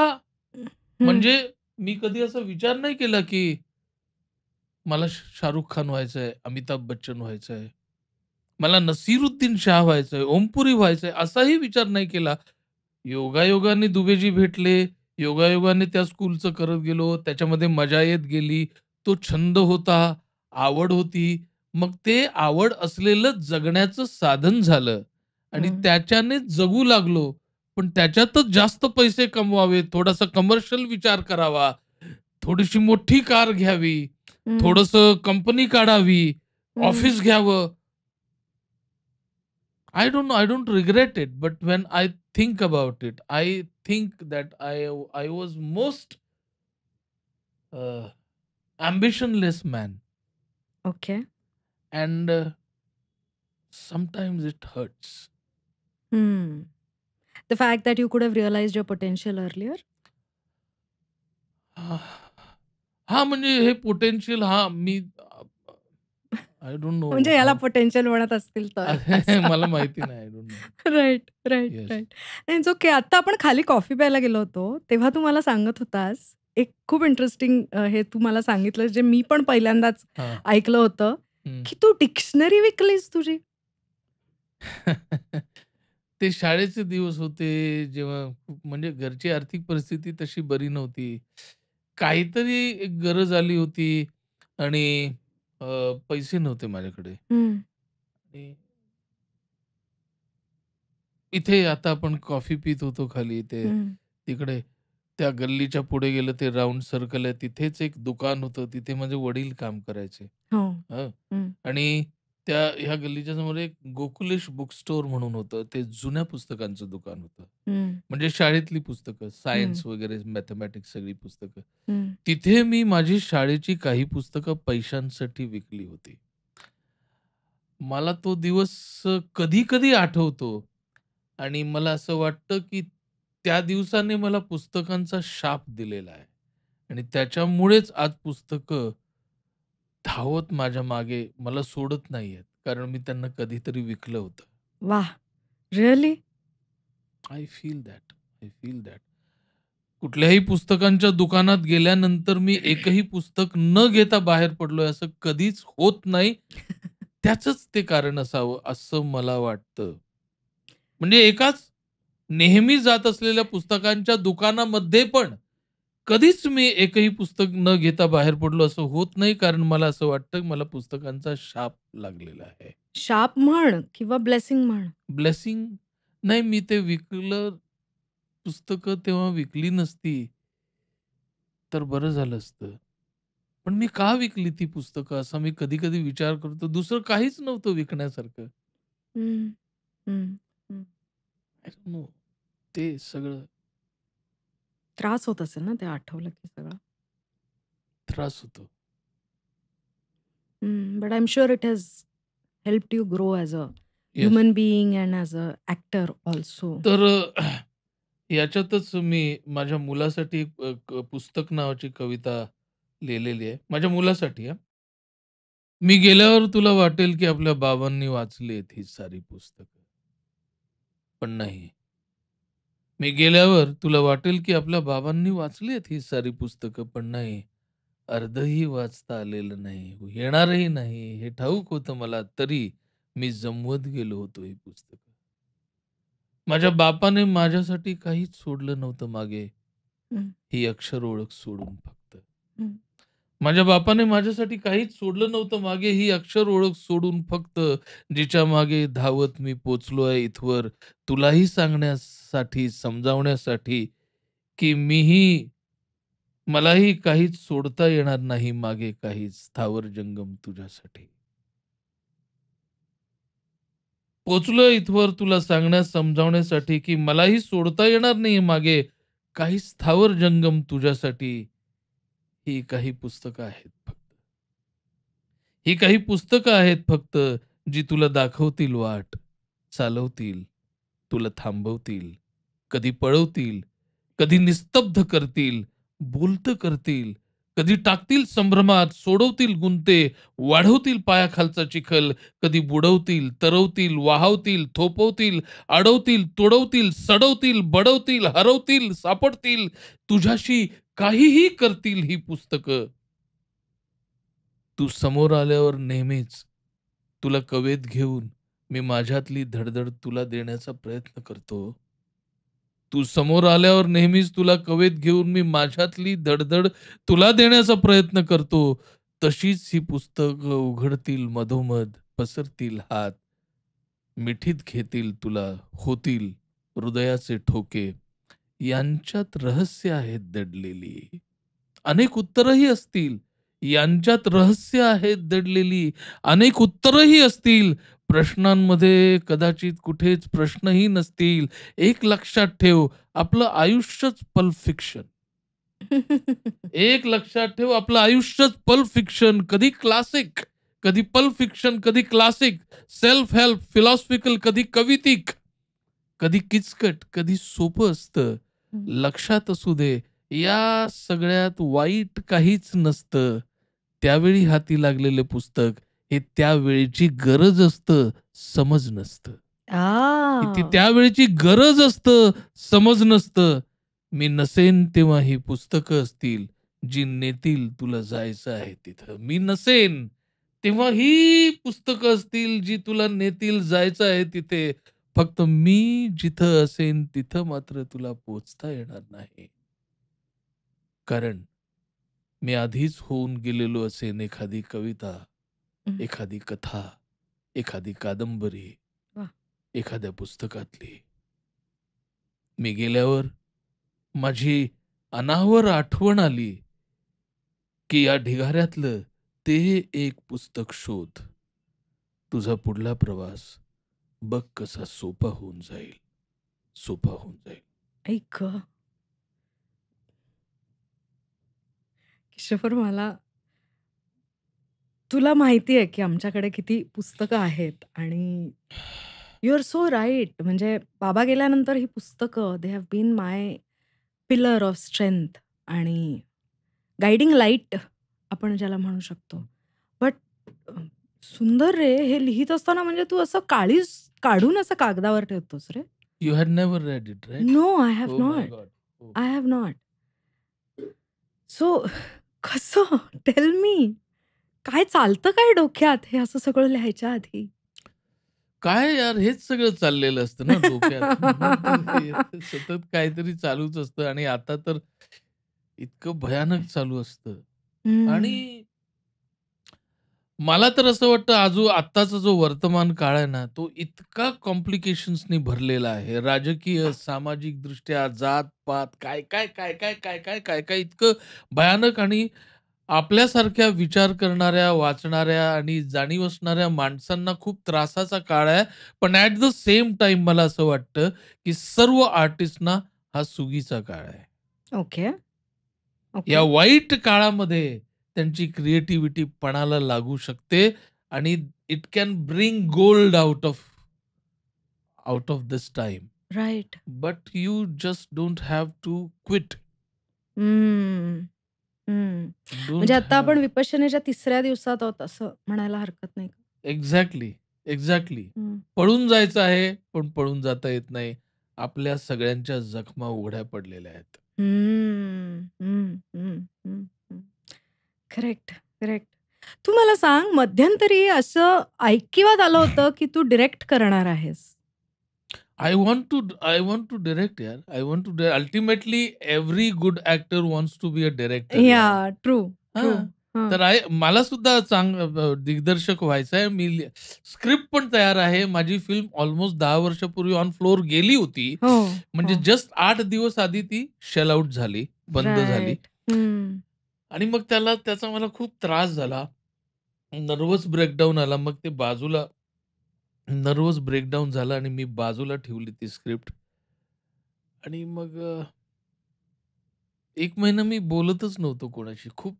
हं. म्हणजे मी कधी असा विचार नाही केला, की मला शाहरुख खान व्हायचंय, अमिताभ बच्चन व्हायचंय. मला नसीरुद्दीन शाह व्हायचंय, ओमपुरी व्हायचंय असाही विचार नाही केला. योगायोगाने दुबेजी भेटले. योगायोगाने त्या स्कूलचं करत गेलो. त्याच्यामध्ये मजा येत गेली. तो छंद होता, आवड होती. मग ते आवड असलेलं जगण्याचं साधन झालं आणि हं. त्याच्याने जगू लागलो. पण त्याच्यातच जास्त पैसे कमवावे, थोडासा कमर्शियल विचार करावा, थोडीशी मोठी कार घ्यावी, हं. थोडंसं कंपनी काढावी, हं. ऑफिस घ्यावं. I don't know. I don't regret it. But when I think about it, I think that I was most uh, ambitionless man, okay. and sometimes it hurts. हं. द फॅक्ट दॅट यू कुड हाव realised your potential earlier? हां, म्हणजे हे potential हां, मी I don't know म्हणजे याला how potential म्हणत असतील तर असं. मला माहिती नाही. I don't know. Right, right, yes. Right. It's okay. आता आपण खाली कॉफी प्यायला गेलो होतो, तेव्हा तू मला सांगत होतास, एक खूप इंटरेस्टिंग हे तू मला सांगितलं, जे मी पण पहिल्यांदाच हां. ऐकलं होतं, हं. की तू डिक्शनरी विकलीस तुझी. ते शाळेचे दिवस होते, जेव्हा खूप म्हणजे घरची आर्थिक परिस्थिती तशी बरी नव्हती. काहीतरी एक गरज आली होती आणि पैसे नव्हते माझ्याकडे हं, आणि इथे आता आपण कॉफी पीत होतो खाली ते हं. तिकडे त्या गल्लीच्या पुढे गेलं ते राउंड सर्कल आहे. तिथेच एक दुकान होतं. तिथे माझे वडील काम करायचे. हो. हं. हं, आणि ह्या गल्लीच्या समोर एक गोकुलेश बुक स्टोअर म्हणून होतं. ते जुन्या पुस्तकांचं दुकान होतं. हं, म्हणजे शाळेतली पुस्तकं, हं, सायन्स वगैरे, मॅथेमॅटिक्स सगळी पुस्तकं. हं. तिथे मी माझी शाळेची काही पुस्तकं पैशांसाठी विकली होती. मला तो दिवस कधी-कधी आठवतो आणि मला असं वाटतं, की त्या दिवसाने मला पुस्तकांचा शाप दिलेला आहे आणि त्याच्यामुळेच आज पुस्तकं धावत माझ्या मागे मला सोडत नाहीयेत. कारण मी त्यांना कधीतरी विकलं होतं. वाह! Really? I feel that. I feel that. कुठल्याही पुस्तकांच्या दुकानात गेल्यानंतर मी एकही पुस्तक न घेता बाहेर पडलोय असं कधीच होत नाही. त्याचंच ते कारण असावं असं मला वाटतं. म्हणजे एकाच नेहमी जात असलेल्या पुस्तकांच्या दुकानामध्ये पण कधीच मी एकही पुस्तक न घेता बाहेर पडलो असं होत नाही. कारण मला असं वाटतं मला पुस्तकांचा शाप लागलेला आहे. शाप म्हण किंवा ब्लेसिंग म्हण. ब्लेसिंग नाही मी ते विकलं पुस्तकं तेव्हा विकली नसती, तर बरं झालं असतं. पण मी का विकली ती पुस्तकं असा मी कधी-कधी विचार करतो. दुसरं काहीच नव्हतं विकण्यासारखं. हं, हं, हं. I don't know. ते सगळं त्रास होत असेल ना ते आठवलं की सगळं? त्रास होतो. But I am sure it has helped you grow as a yes. Human being and as a actor also. तर याच्यातच मी माझ्या मुलासाठी एक पुस्तक नावाची कविता लिहिलेली आहे. माझ्या मुलासाठी हां. मी गेल्यावर तुला वाटेल, की आपल्या बाबांनी वाचली आहेत ही सारी पुस्तकं. पण नाही. मी गेल्यावर तुला वाटेल, की आपल्या बाबांनी वाचली आहेत ही सारी पुस्तकं. पण नाही. अर्धही वाचता आलेलं नाही. येणारही नाही हे ठाऊक होतं मला. तरी मी जमवत गेलो होतो ही पुस्तकं. माझ्या बापाने माझ्यासाठी काहीच सोडलं नव्हतं मागे. हं, ही अक्षर ओळख सोडून फक्त. हं. माझ्या बापाने माझ्यासाठी काहीच सोडलं नव्हतं मागे, ही अक्षर ओळख सोडून फक्त, जिच्या मागे धावत मी पोचलोय इथवर, तुलाही सांगण्यासाठी, समजावण्यासाठी, की मलाही काहीच सोडता येणार नाही मागे काहीच स्थावर जंगम तुझ्यासाठी. पोचलोय इथवर तुला सांगण्यास, समजावण्यासाठी, की मलाही सोडता येणार नाही मागे काही स्थावर जंगम तुझ्यासाठी. ही काही पुस्तकं आहेत फक्त. ही काही पुस्तकं आहेत फक्त, जी तुला दाखवतील वाट, चालवतील, तुला थांबवतील, कधी पळवतील, कधी निस्तब्ध करतील, बोलतं करतील, कधी टाकतील संभ्रमात, सोडवतील गुंते, वाढवतील पायाखालचा चिखल, कधी बुडवतील, तरवतील, वाहावतील, थोपवतील, अडवतील, तुडवतील, सडवतील, बडवतील, हरवतील, सापडतील, तुझ्याशी काहीही करतील ही पुस्तकं. तू समोर आल्यावर नेहमीच तुला कवेत घेऊन मी माझ्यातली धडधड तुला देण्याचा प्रयत्न करतो. तू समोर आल्यावर नेहमीच तुला कवेत घेऊन मी माझ्यातली धडधड तुला देण्याचा प्रयत्न करतो. तशीच ही पुस्तकं उघडतील मधोमध, पसरतील हात, मिठीत घेतील तुला, होतील हृदयाचे ठोके. यांच्यात रहस्य आहेत दडलेली. अनेक उत्तरंही असतील. यांच्यात रहस्य आहेत दडलेली. अनेक उत्तरंही असतील. प्रश्नांमध्ये कदाचित कुठेच प्रश्नही नसतील. एक लक्षात ठेव, आपलं आयुष्यच पल्प फिक्शन. एक लक्षात ठेव, आपलं आयुष्यच पल्प फिक्शन. कधी क्लासिक, कधी पल्प फिक्शन, कधी क्लासिक. सेल्फ हेल्प, फिलॉसॉफिकल, कधी कवितिक. कधी किचकट, कधी सोपं असतं. हं. लक्षात असू दे, या सगळ्यात वाईट काहीच नसतं. त्यावेळी हाती लागलेलं पुस्तक हे त्यावेळची गरज असतं, समज नसतं. ती आ! त्यावेळची गरज असतं, समज नसतं. मी नसेन तेव्हा ही पुस्तकं असतील, जी नेतील तुला जायचं आहे तिथं. मी नसेन, तेव्हा ही पुस्तकं असतील, जी तुला नेतील जायचं आहे तिथे. फक्त मी जिथं असेन तिथं मात्र तुला पोहोचता येणार नाही. कारण मी आधीच होऊन गेलेलो असेन एखादी कविता हं. एखादी कथा, एखादी कादंबरी, वाह! एखाद्या पुस्तकातली. मी गेल्यावर माझी अनावर आठवण आली, की या ढिगाऱ्यातलं ते एक पुस्तक शोध. तुझा पुढला प्रवास बघ कसा सोपा होऊन जाईल, सोपा होऊन जाईल. आई गं! किशोर मला तुला माहिती आहे, की आमच्याकडे किती पुस्तकं आहेत आणि यू आर सो राइट. म्हणजे बाबा गेल्यानंतर ही पुस्तकं they have been my pillar of strength आणि गाईडिंग लाईट आपण ज्याला म्हणू शकतो. बट सुंदर रे, हे लिहीत असताना म्हणजे तू असं काळीज काढून असं कागदावर ठेवतोस रे? You had never read it, right? No, I have Oh my not. God. Oh. I have not. So कसं? Tell me. काय चालतं काय डोक्यात हे असं सगळं लिहायच्या आधी? काय यार, हेच सगळं चाललेलं असतं ना डोक्यात. म्हणून तर हे सतत काहीतरी चालूच असतं आणि आता तर इतकं भयानक चालू असतं. आणि हं. मला तर असं वाटतं आत्ताचा जो वर्तमान काळ आहे ना, तो इतका कॉम्प्लिकेशन्सनी भरलेला आहे. राजकीय, सामाजिकदृष्ट्या, जात-पात, काय इतकं भयानक आणि आपल्यासारख्या विचार करणाऱ्या, वाचणाऱ्या आणि जाणीव असणाऱ्या माणसांना खूप त्रासाचा काळ आहे. पण ॲट द सेम टाईम मला असं वाटतं, की सर्व आर्टिस्टना हा सुगीचा काळ आहे. ओके, या ओके. वाईट काळामध्ये त्यांची क्रिएटिव्हिटी पणाला लागू शकते आणि it can bring gold out of this time. Right. But you just don't have to quit. हं, हं. म्हणजे डोंट आता हॅव आपण विपश्यनेच्या 3ऱ्या दिवसात आहोत असं म्हणायला हरकत नाही का? Exactly, exactly. हं. पळून जायचं आहे, पण पळून जाता येत नाही. आपल्या सगळ्यांच्या जखमा उघड्या पडलेल्या आहेत. हं, हं, हं, हं, हं. Correct, correct. तू मला सांग मध्यंतरी असं ऐकिवात आलं होतं, की तू डायरेक्ट करणार आहेस. I want to direct यार. I want to ultimately every good actor wants to be a director यार. याह! True, true. हां. हं. तर मला सुद्धा दिग्दर्शक व्हायचं आहे. स्क्रिप्ट पण तयार आहे. माझी फिल्म ऑलमोस्ट 10 वर्षापूर्वी ऑन फ्लोर गेली होती. हो, म्हणजे हो. जस्ट 8 दिवस आधी ती शेल आउट झाली, बंद झाली. राइट. हं. आणि मग त्याचा मला खूप त्रास झाला. नर्व्हस ब्रेकडाउन आला. मग ते बाजूला नर्व्हस ब्रेकडाउन झाला आणि मी बाजूला ठेवली ती स्क्रिप्ट. आणि मग 1 महिना मी बोलतच नव्हतो कोणाशी. खूप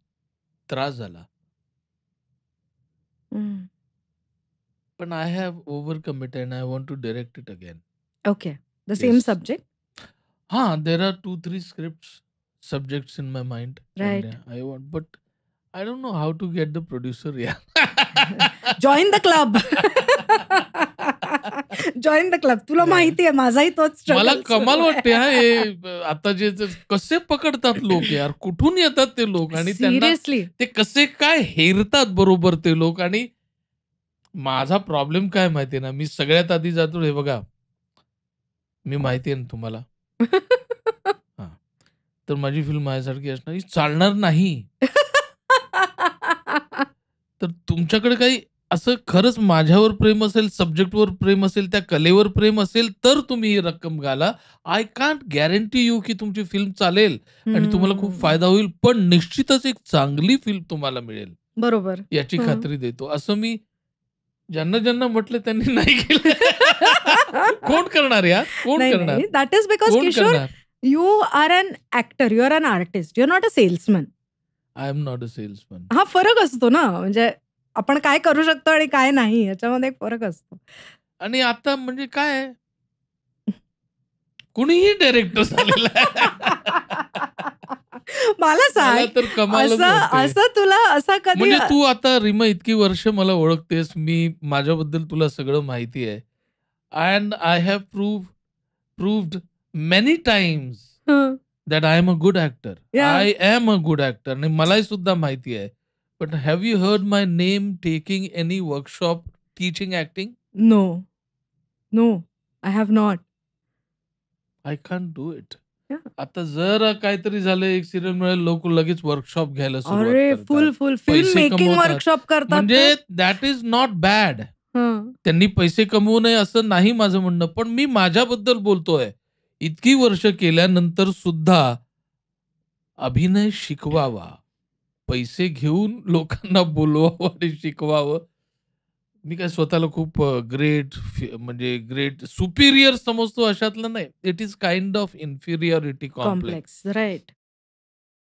त्रास झाला. हं. पण I have overcome it and I want to direct it again. Okay. The same yes. Subject? There are 2-3 scripts subjects in my mind, and right. I want, but I don't know how to get the producer. Yeah. Join the club. Join the club. तुला Yeah. माहिती आहे माझाही तोच मला struggle कमाल सुरू वाटते आहे. हां, हे आता जे कसे पकडतात लोक यार, कुठून येतात ते लोक आणि त्यांना सिरियसली. ते कसे काय हेरतात बरोबर ते लोक. आणि माझा प्रॉब्लेम काय माहिती ना, मी सगळ्यात आधी जातो, हे बघा, मी माहिती आहे ना तुम्हाला. हां. तर माझी फिल्म माझ्यासारखी असणार, ही चालणार नाही. तर तुमच्याकडे काही असं खरंच माझ्यावर प्रेम असेल, सब्जेक्टवर प्रेम असेल, त्या कलेवर प्रेम असेल, तर तुम्ही ही रक्कम घाला. आय कान्ट गॅरंटी यू की तुमची फिल्म चालेल आणि तुम्हाला खूप हम्म. फायदा होईल. पण निश्चितच एक चांगली फिल्म तुम्हाला मिळेल, बरोबर. याची हं. खात्री देतो. असं मी ज्यांना म्हटलं त्यांनी नाही केलं. कोण करणार यार? कोण नाही, करणार? नाही. दॅट इज बिकॉज कोण किशोर करणार? You are an actor, you are an artist, you are not a salesman. I am not a salesman. हा फरक असतो ना, म्हणजे आपण काय करू शकतो आणि काय नाही याच्यामध्ये एक फरक असतो. आणि आता म्हणजे काय आहे, कुणीही डायरेक्टर झालेला आहे. मला मला सांग, तर कमालच असं वाटते. असं तुला असा कधी म्हणजे तू आता रीमा इतकी वर्ष मला ओळखतेस. माझ्याबद्दल तुला सगळं माहिती आहे. And I have proved many times hmm. That I am a good actor. Yeah! I am a good actor आणि मलाही सुद्धा माहिती आहे. But have you heard my name taking any workshop teaching acting? No, no. I have not. I can't do it. Yeah. आता जर काहीतरी झालं, एक सीरियल मिळाली, लोक लगेच वर्कशॉप घ्यायला सुरुवात अरे करतात. फुल फिल्म पैसे मेकिंग कमवतात. वर्कशॉप करतात म्हणजे ते. That is not bad. हं. त्यांनी पैसे कमवू नये असं नाही माझं म्हणणं. पण मी माझ्याबद्दल बोलतोय. इतकी वर्ष केल्यानंतर सुद्धा अभिनय शिकवावा. पैसे घेऊन लोकांना बोलवावं आणि शिकवावं. मी काय स्वतःला खूप ग्रेट म्हणजे ग्रेट सुपिरियर समजतो अशातलं नाही. It is kind of inferiority complex. Complex, right.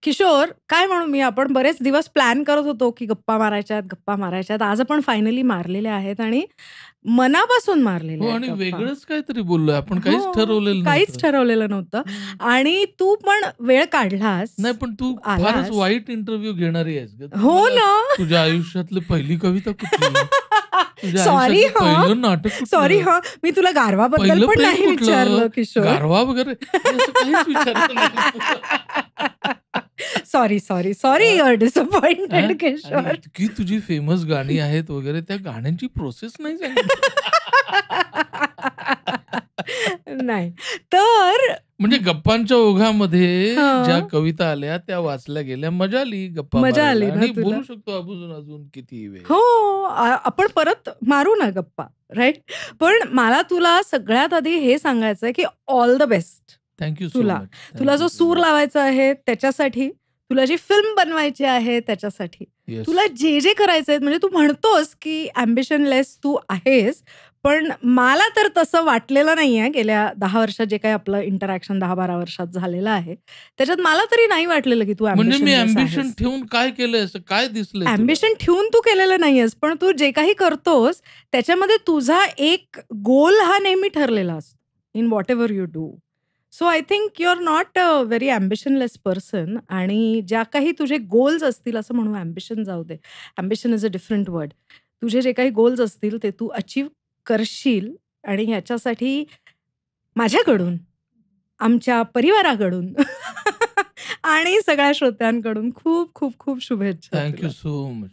Kishor, काय म्हणू मी, आपण बरेच दिवस प्लॅन करत होतो, की गप्पा मारायच्यात, गप्पा मारायच्यात. आज आपण फायनली मारलेल्या आहेत आणि मनापासून मारलेल्या हो आहेत आणि गप्पा. वेगळंच काहीतरी बोललोय आपण. काहीच हो, ठरवलेलं काहीच नव्हतं. ठरवलेलं नव्हतं हं. आणि तू पण वेळ काढलास, नाही पण तू फारच आलास. वाईट इंटरव्ह्यू घेणारी आहेस गं. तू हो मला ना. तुझ्या आयुष्यातली पहिली कविता कुठली? तुझ्या सॉरी आयुष्यातलं हां. पहिलं नाटक सॉरी कुठलं? हां. मी तुला गारवाबद्दल पहिलं पण प्रेम नाही विचारलं कुठलं? किशोर. गारवा वगैरे मी असं काहीच विचारलं नाही. सॉरी यू आर हां, डिसअपॉइंटेड आणि किशोर. इतकी तुझी फेमस गाणी आहेत वगैरे त्या गाण्यांची प्रोसेस नाही सांगितली. नाही. तर म्हणजे गप्पांच्या ओघामध्ये ज्या हां. कविता आल्या त्या वाचल्या गेल्या. मजा आली गप्पा मजा मारायला आली ना आणि तुला? बोलू शकतो अजून अजून कितीही वेळ. हो, आपण परत मारू ना गप्पा, राइट? पण मला तुला सगळ्यात आधी हे सांगायचंय, की all the best thank you so तुला. मच. तुला थँक यू जो सो सूर मच. लावायचा आहे त्याच्यासाठी, तुला जी फिल्म बनवायची आहे त्याच्यासाठी, येस. तुला जे करायचंय म्हणजे तू म्हणतोस, की अॅम्बिशनलेस तू आहेस. पण मला तर तसं वाटलेलं नाहीये गेल्या 10 वर्षात जे काही आपलं इंटरॅक्शन 10-12 वर्षात झालेलं आहे. त्याच्यात मला तरी नाही वाटलेलं, की तू म्हणजे मी अॅम्बिशनलेस अॅम्बिशन आहेस. ठेवून काय केलंय असं काय दिसलंय तुला? अॅम्बिशन ठेवून तू केलेलं नाहीयेस, पण तू जे काही करतोस त्याच्यामध्ये तुझा एक गोल हा नेहमी ठरलेला असतो, in whatever you do. So I think you are not a very ambitionless person आणि ज्या काही तुझे गोल्स असतील असं म्हणू, अॅम्बिशन जाऊ दे. Ambition is a different word. तुझे जे काही गोल्स असतील ते तू अचीव्ह करशील आणि ह्याच्यासाठी माझ्याकडून, आमच्या परिवाराकडून आणि सगळ्या श्रोत्यांकडून खूप, खूप, खूप शुभेच्छा थँक तुला. You so much.